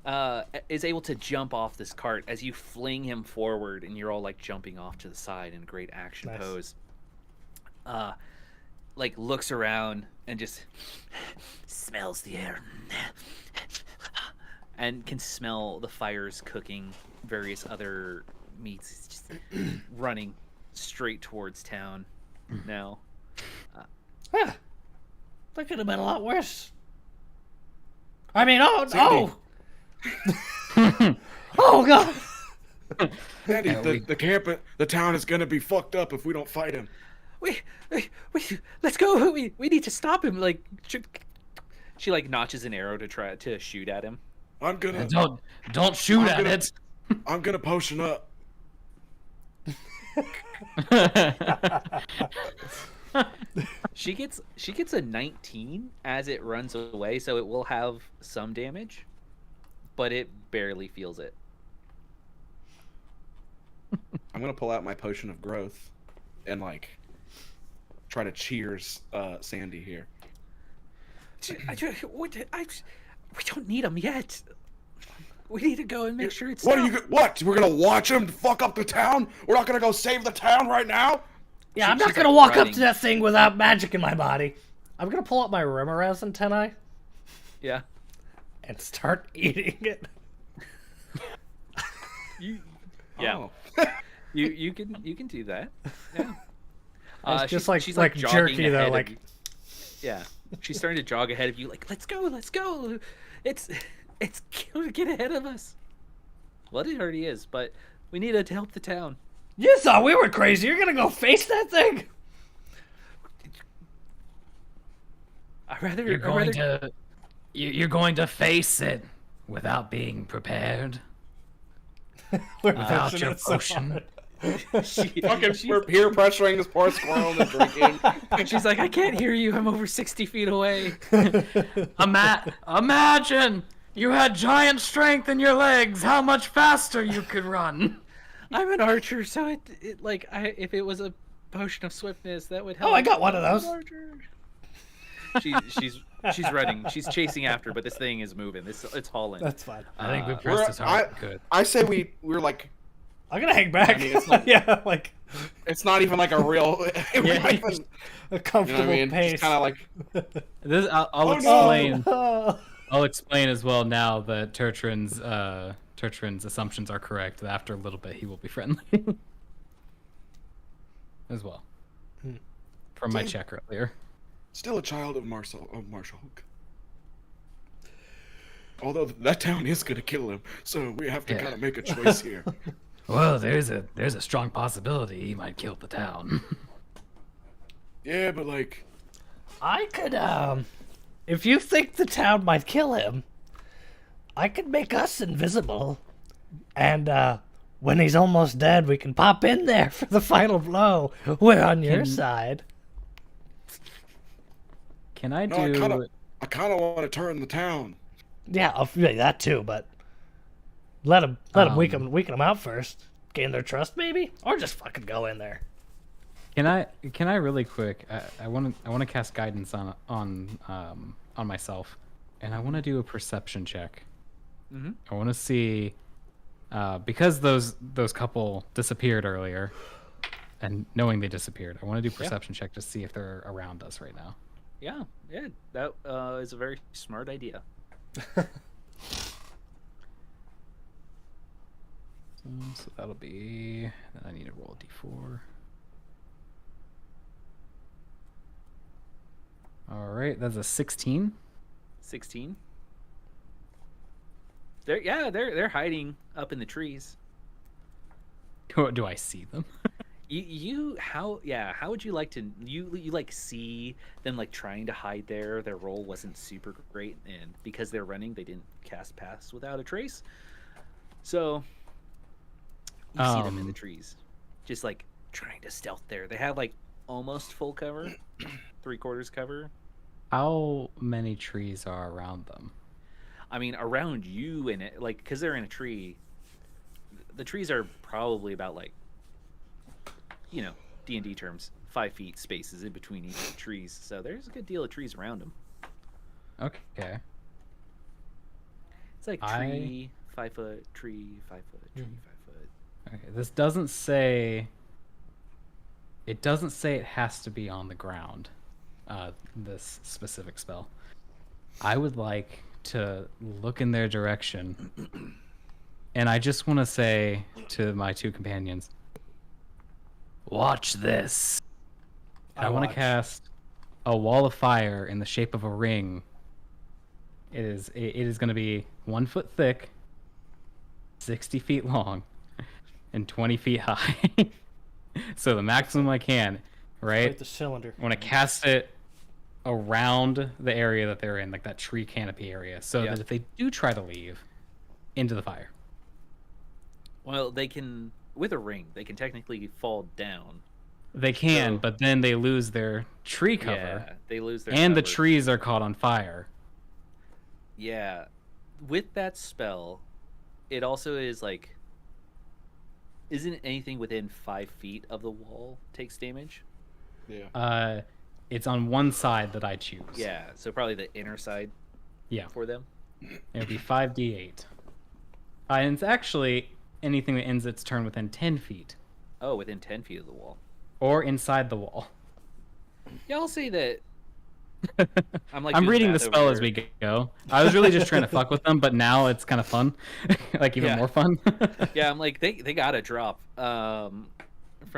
is able to jump off this cart as you fling him forward, and you're all like jumping off to the side in a great action Nice. pose. Like looks around and just smells the air, and can smell the fires cooking various other meats. It's just running straight towards town now. Huh. That could have been a lot worse. I mean, Sandy. oh god. Daddy, the town is gonna be fucked up if we don't fight him. We let's go. We need to stop him. Like she like notches an arrow to try to shoot at him. I'm gonna Don't shoot I'm at gonna- it. I'm gonna potion up. She gets a 19 as it runs away, so it will have some damage, but it barely feels it. I'm gonna pull out my potion of growth and like try to cheers Sandy here. We don't need him yet. We need to go and make sure it's. What? We're gonna watch him fuck up the town? We're not gonna go save the town right now? Yeah, I'm not she's, gonna like, walk running. up to that thing without magic in my body. I'm gonna pull out my Remoraz antennae Yeah. and start eating it. Yeah. Oh. You can do that. Yeah. It's just like jogging jerky though, ahead of like you. Yeah. She's starting to jog ahead of you. Like, let's go. It's gonna get ahead of us. Well, it already is, but we need to help the town. you thought we were crazy. You're gonna go face that thing? You're going to face it without being prepared. Without your potion. Fucking we're peer pressuring this poor squirrel into drinking. She's like, I can't hear you. I'm over 60 feet away. Imagine you had giant strength in your legs. How much faster you could run. I'm an archer, so if it was a potion of swiftness, that would help. Oh, I got one of those. She's running. She's chasing after, but this thing is moving. It's hauling. That's fine. I think we pressed as hard as we could. I say we're like, I'm gonna hang back. I mean, it's not- yeah, like it's not even like a real. a comfortable pace. Kind of like. This I'll Oh, no. explain. Oh. I'll explain as well now that Turtrin's assumptions are correct. That after a little bit he will be friendly. As well. From my check earlier. Still a child of Marshall Hook. Although that town is gonna kill him, so we have to Yeah. kind of make a choice here. Well, there's a strong possibility he might kill the town. Yeah, but like, I could, if you think the town might kill him, I could make us invisible. And, when he's almost dead, we can pop in there for the final blow. We're on your side. Can I no, do? I kind of want to turn the town. Yeah, that too, but let him weaken him out first. gain their trust, maybe, or just fucking go in there. Can I really quick? I want to cast guidance on myself, and I want to do a perception check. Mm-hmm. I want to see because those couple disappeared earlier, and knowing they disappeared, I want to do perception check to see if they're around us right now. Yeah, that is a very smart idea. So that'll be. I need to roll a d4. All right, that's a 16. 16. They're hiding up in the trees. Do I see them? How would you like to you like see them like trying to hide there? Their roll wasn't super great, and because they're running, they didn't cast pass without a trace. So you see them in the trees, just like trying to stealth there. They have like almost full cover, 3/4 cover. How many trees are around them? I mean, around you and it, like, because they're in a tree. The trees are probably about like, D&D terms, 5 feet spaces in between each of the trees. So there's a good deal of trees around them. Okay. It's like tree, 5 foot, tree, 5 foot, tree, 5 foot. Okay. This doesn't say. It doesn't say it has to be on the ground. This specific spell. I would like to look in their direction, and I just want to say to my two companions, watch this. I want to cast a wall of fire in the shape of a ring. It is going to be 1 foot thick, 60 feet long, and 20 feet high. So the maximum I can, right? Like the cylinder. I want to cast it around the area that they're in, like that tree canopy area, so that if they do try to leave, into the fire. Well, they can, with a ring, they can technically fall down. They can, but then they lose their tree cover. Yeah, they lose their and cover. the trees are caught on fire. Yeah. With that spell, it also is like, isn't anything within 5 feet of the wall takes damage? Yeah. It's on one side that I choose. Yeah, so probably the inner side. Yeah. For them. It'll be 5d8. And it's actually anything that ends its turn within 10 feet. Oh, within 10 feet of the wall. Or inside the wall. Yeah, I'll say that. I'm reading the spell as we go. I was really just trying to fuck with them, but now it's kind of fun. Like even more fun. Yeah, I'm like, they gotta drop from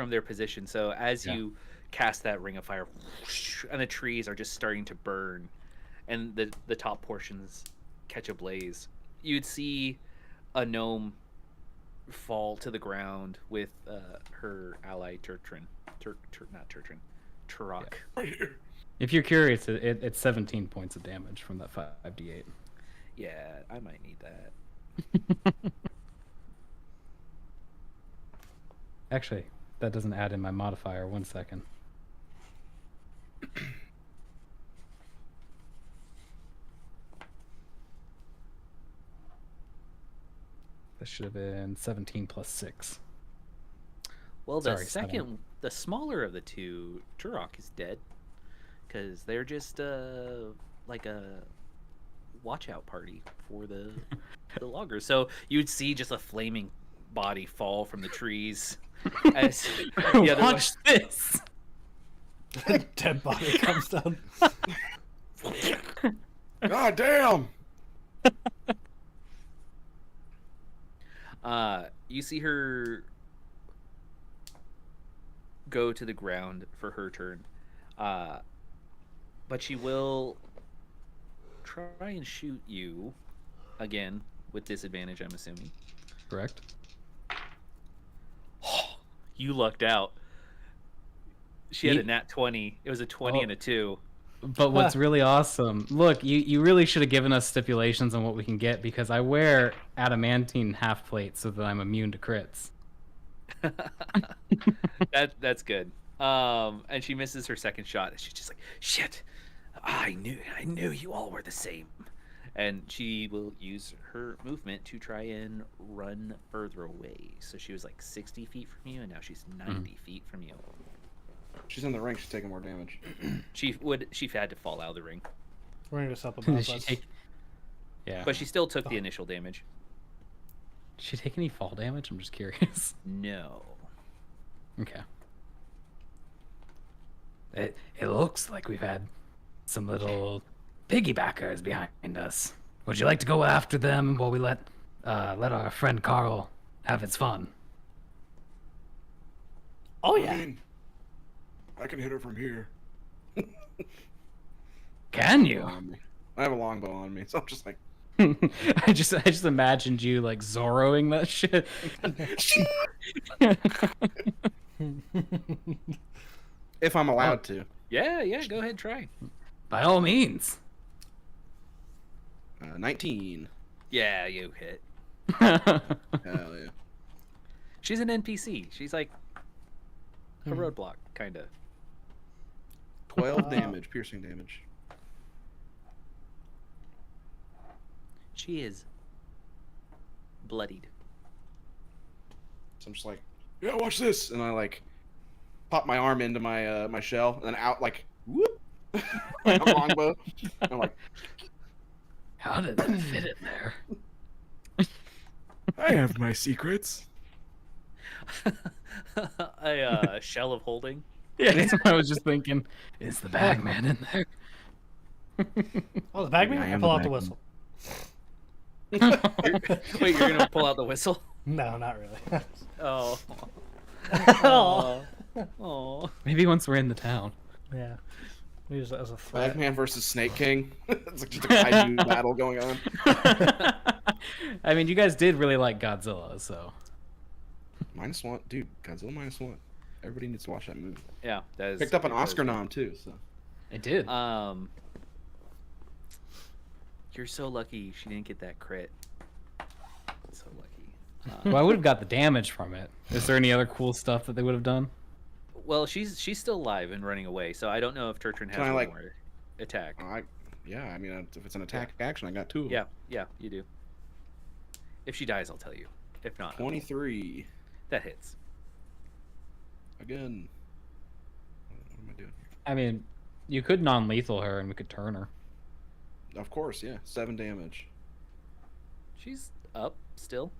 their position. So as you cast that ring of fire, whoosh, and the trees are just starting to burn, and the top portions catch a blaze, you'd see a gnome fall to the ground with her ally Turok. If you're curious, it's 17 points of damage from that 5d8. Yeah, I might need that. Actually, that doesn't add in my modifier. 1 second. That should have been 17 plus 6. Well, the smaller of the two, Turok, is dead. Because they're just like a watch out party for the loggers. So you'd see just a flaming body fall from the trees. As the other Watch this! Dead body comes down. God damn! You see her go to the ground for her turn. But she will try and shoot you again with disadvantage, I'm assuming. Correct. You lucked out. She had a nat 20. It was a 20 and a 2. But what's really awesome, look, you really should have given us stipulations on what we can get, because I wear adamantine half plate so that I'm immune to crits. That's good. And she misses her second shot. She's just like, shit. I knew you all were the same. And she will use her movement to try and run further away. So she was like 60 feet from you, and now she's 90 feet from you. She's in the ring. She's taking more damage. She had to fall out of the ring. Ring this up above Did she us. take? Yeah. But she still took the initial damage. Did she take any fall damage? I'm just curious. No. Okay. It looks like we've had some little piggybackers behind us. Would you like to go after them while we let our friend Carl have his fun? Oh I yeah. mean, I can hit her from here. Can you? I have a longbow on me, so I'm just like. I just imagined you like Zorroing that shit. If I'm allowed to. Yeah, go ahead, try. By all means. 19. Yeah, you hit. Hell yeah. She's an NPC. She's like a roadblock, kind of. 12 damage, piercing damage. She is bloodied. So I'm just like, yeah, watch this, and I like pop my arm into my my shell, and then out like whoop, like a longbow. I'm like, How did that fit in there? I have my secrets. A shell of holding. Yeah, that's what I was just thinking. Is the bagman in there? Oh, the bagman? I I am pull the out the bagman. whistle. Wait, you're gonna pull out the whistle? No, not really. Oh. Oh. Oh. Maybe once we're in the town. Yeah. Use it as a threat. Bagman versus Snake King. It's like just a kaiju battle going on. I mean, you guys did really like Godzilla, so. -1, dude. Godzilla -1. Everybody needs to watch that movie. Yeah, that is. Picked up an Oscar nom too. So It did. You're so lucky she didn't get that crit. So lucky. Well, I would have got the damage from it. Is there any other cool stuff that they would have done? Well, she's still alive and running away, so I don't know if Turtrin has Can I, one like- more attack. yeah, I mean, if it's an attack action, I got 2 of them. Yeah, you do. If she dies, I'll tell you. If not, 23 that hits. again. What am I doing here? I mean, you could non-lethal her and we could turn her. Of course, yeah. 7 damage. She's up still.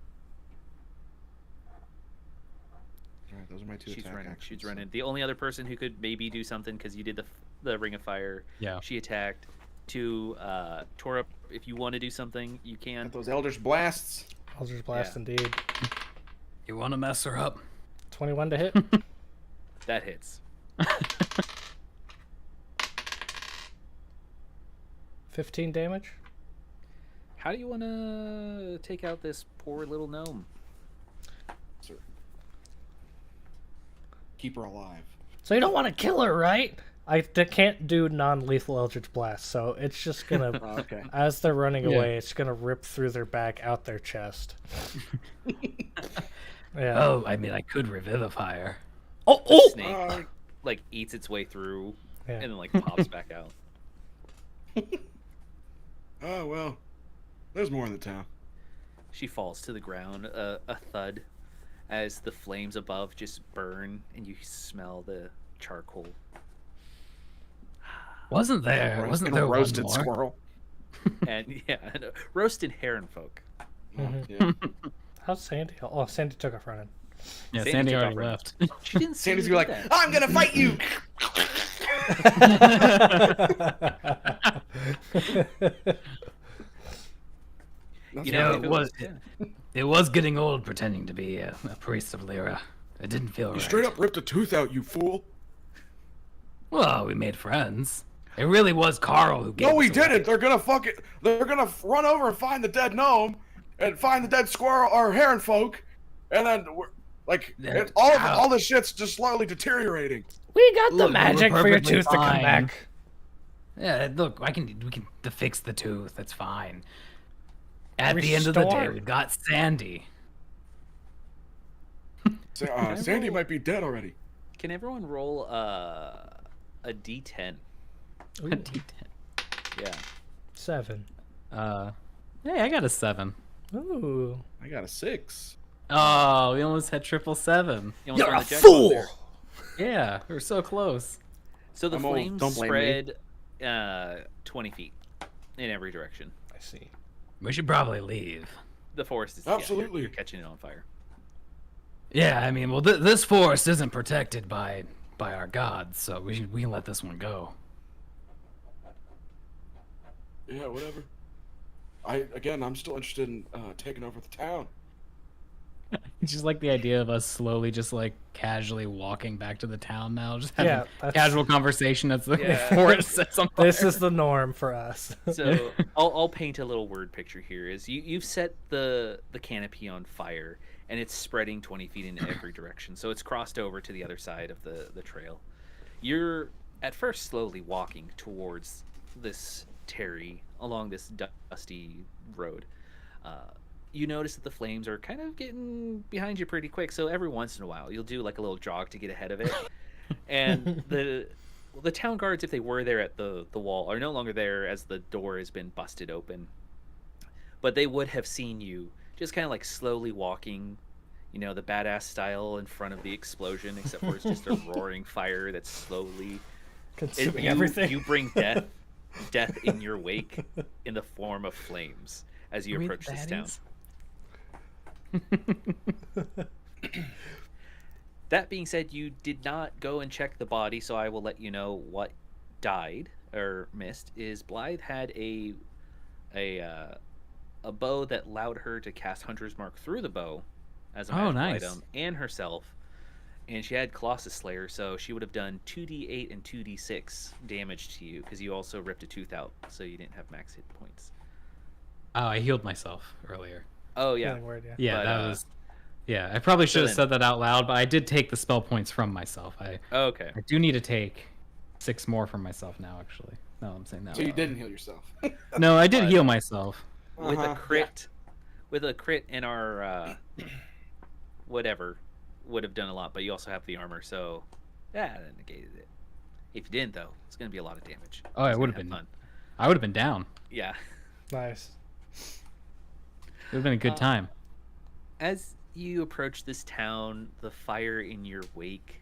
All right, those are my 2 She's attack running. actions. She's running. The only other person who could maybe do something because you did the ring of fire. Yeah. She attacked. To tore up. If you want to do something, you can. Got those Eldritch Blasts. Eldritch Blast Yeah. indeed. You want to mess her up? 21 to hit. That hits. 15 damage. How do you want to take out this poor little gnome? Sir. Keep her alive. So you don't want to kill her, right? I can't do non-lethal Eldritch Blast, so it's just gonna, Oh, okay. as they're running Yeah. away, it's gonna rip through their back, out their chest. Yeah. Oh, I mean, I could revivify her. Oh, The oh! snake like eats its way through Yeah. and then like pops back out. Oh, well. There's more in the town. She falls to the ground, a thud, as the flames above just burn and you smell the charcoal. Wasn't there a one roasted more? squirrel. And yeah, roasted heron folk. Yeah. How's Sandy? Oh, Sandy took off running. Yeah, Sandy Sandy took already off running. left. She didn't see Sandy's you gonna be do like, that. I'm gonna fight you. You know, if it was it was getting old pretending to be a priest of Lyra. It didn't feel You right. straight up ripped a tooth out, you fool. Well, we made friends. It really was Carl who gave No, we us away. didn't. They're gonna They're gonna run over and find the dead gnome, and find the dead squirrel or heron folk, and then we're like Yeah, all this shit's just slowly deteriorating. We got the Look, we were magic for your perfectly tooth to come fine. back. Yeah, look, we can fix the tooth. That's fine. At the end of the day, Restore. we've got Sandy. Sandy might be dead already. Can everyone roll a d10? Ooh, Yeah. 7. Hey, I got a 7. Ooh. I got a 6. Oh, we almost had 777. You almost You're won a the jackpot fool! there. Yeah, we're so close. So the I'm old, flames don't blame me. spread 20 feet in every direction. I see. We should probably leave. The forest is Absolutely. you're catching it on fire. Yeah, I mean, well, this forest isn't protected by our gods, so we can let this one go. Yeah, whatever. I'm still interested in taking over the town. Just like the idea of us slowly, just like casually walking back to the town now, just having Yeah, that's- casual conversation as the Yeah. forest sets on fire. This is the norm for us. So I'll paint a little word picture here. Is you've set the canopy on fire, and it's spreading 20 feet in every direction. So it's crossed over to the other side of the trail. You're at first slowly walking towards this Terry along this dusty road. You notice that the flames are kind of getting behind you pretty quick. So every once in a while, you'll do like a little jog to get ahead of it. And the town guards, if they were there at the wall, are no longer there as the door has been busted open. But they would have seen you just kind of like slowly walking, you know, the badass style in front of the explosion, except for it's just a roaring fire that's slowly Consuming everything. You bring death in your wake in the form of flames as you approach this town. That being said, you did not go and check the body, so I will let you know what died or missed. Is Blythe had a bow that allowed her to cast Hunter's Mark through the bow as a magical nice. item, and herself, and she had Colossus Slayer, so she would have done 2d8 and 2d6 damage to you because you also ripped a tooth out, so you didn't have max hit points. Oh, I healed myself earlier. Oh yeah, Healing word, yeah. Yeah, But, that was. Yeah, I probably should have then- said that out loud, but I did take the spell points from myself. okay. I do need to take 6 more from myself now, actually. No, I'm saying that. So you out loud. didn't heal yourself. No, I did But- heal myself. With a Uh-huh, crit, with a crit in our whatever would have done a lot, but you also have the armor, so yeah, that negated it. If you didn't though, it's gonna be a lot of damage. Oh, It's it would gonna have been. fun. I would have been down. Yeah. Nice. It would have been a good time. As you approach this town, the fire in your wake,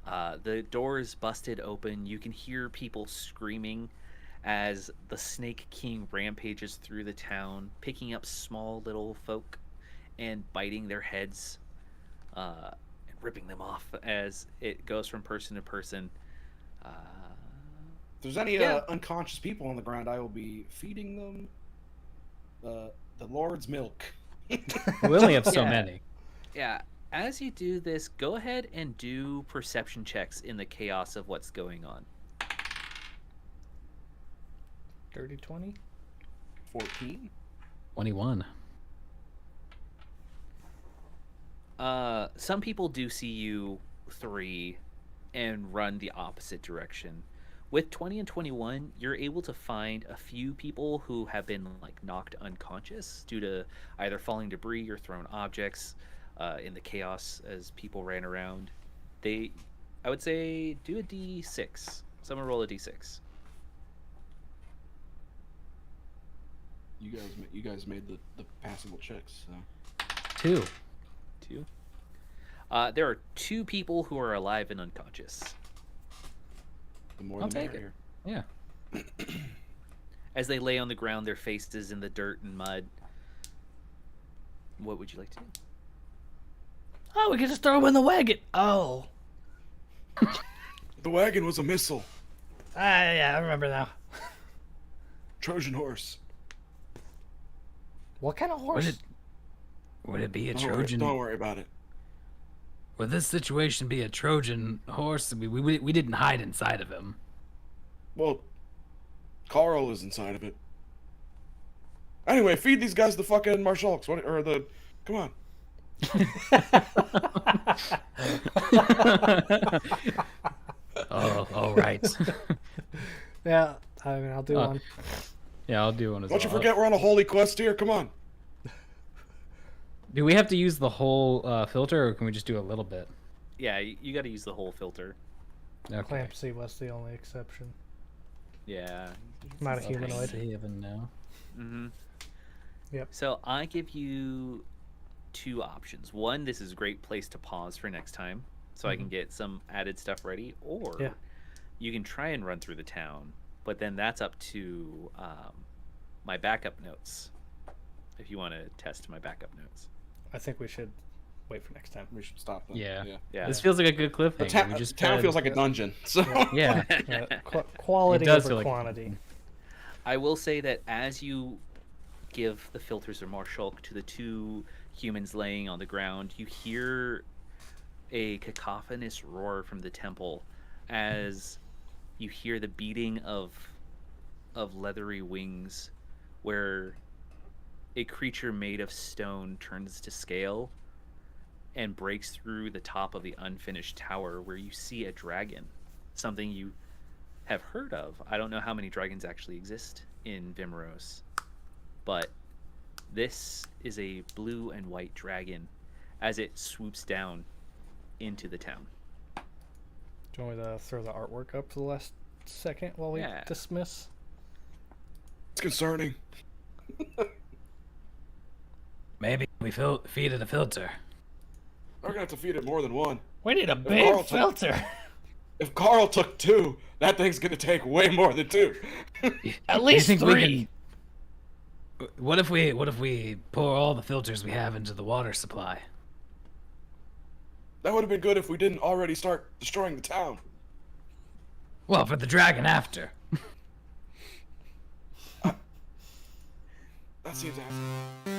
the doors busted open. You can hear people screaming as the Snake King rampages through the town, picking up small little folk and biting their heads and ripping them off as it goes from person to person. If there's any Yeah. unconscious people on the ground, I will be feeding them the Lord's milk. We only have so Yeah. many. Yeah, as you do this, go ahead and do perception checks in the chaos of what's going on. Dirty 20? 14. 21. Some people do see you 3 and run the opposite direction. With 20 and 21, you're able to find a few people who have been like knocked unconscious due to either falling debris or thrown objects in the chaos as people ran around. I would say, do a d6. Someone roll a d6. You guys made the passable checks. So. 2. 2. There are 2 people who are alive and unconscious. The more I'll the take it. merrier. Yeah. As they lay on the ground, their faces in the dirt and mud. What would you like to do? Oh, we can just throw him in the wagon. Oh. The wagon was a missile. Yeah, I remember now. Trojan horse. What kind of horse? Would it be a Don't worry- Trojan? Don't worry about it. Would this situation be a Trojan horse? We didn't hide inside of him. Well, Carl is inside of it. Anyway, feed these guys the fucking Marshalks. Come on. Oh, all right. Yeah, I mean, I'll do Oh. one. Yeah, I'll do one as well. Don't you forget we're on a holy quest here. Come on. Do we have to use the whole filter, or can we just do a little bit? Yeah, you got to use the whole filter. Okay. Clamp C was the only exception. Yeah. Not a humanoid. Seven now. Mm-hmm. Yep. So I give you two options. One, this is a great place to pause for next time, so I can get some added stuff ready. Or Yeah. you can try and run through the town, but then that's up to my backup notes. If you want to test my backup notes. I think we should wait for next time. We should stop them. Yeah. Yeah. This feels like a good cliffhanger. The We just town had- feels like a dungeon. So Yeah. Quality It does over feel like- quantity. I will say that as you give the filters of Marshulk to the two humans laying on the ground, you hear a cacophonous roar from the temple as you hear the beating of leathery wings, where a creature made of stone turns to scale and breaks through the top of the unfinished tower, where you see a dragon, something you have heard of. I don't know how many dragons actually exist in Vimmeros, but this is a blue and white dragon as it swoops down into the town. Do you want me to throw the artwork up for the last second while we Yeah. dismiss? It's concerning. Maybe we feed it a filter. We're gonna have to feed it more than one. We need a Carl big took- filter. If Carl took 2, that thing's gonna take way more than 2. At least think 3. What if we pour all the filters we have into the water supply? That would have been good if we didn't already start destroying the town. Well, for the dragon after. That seems accurate.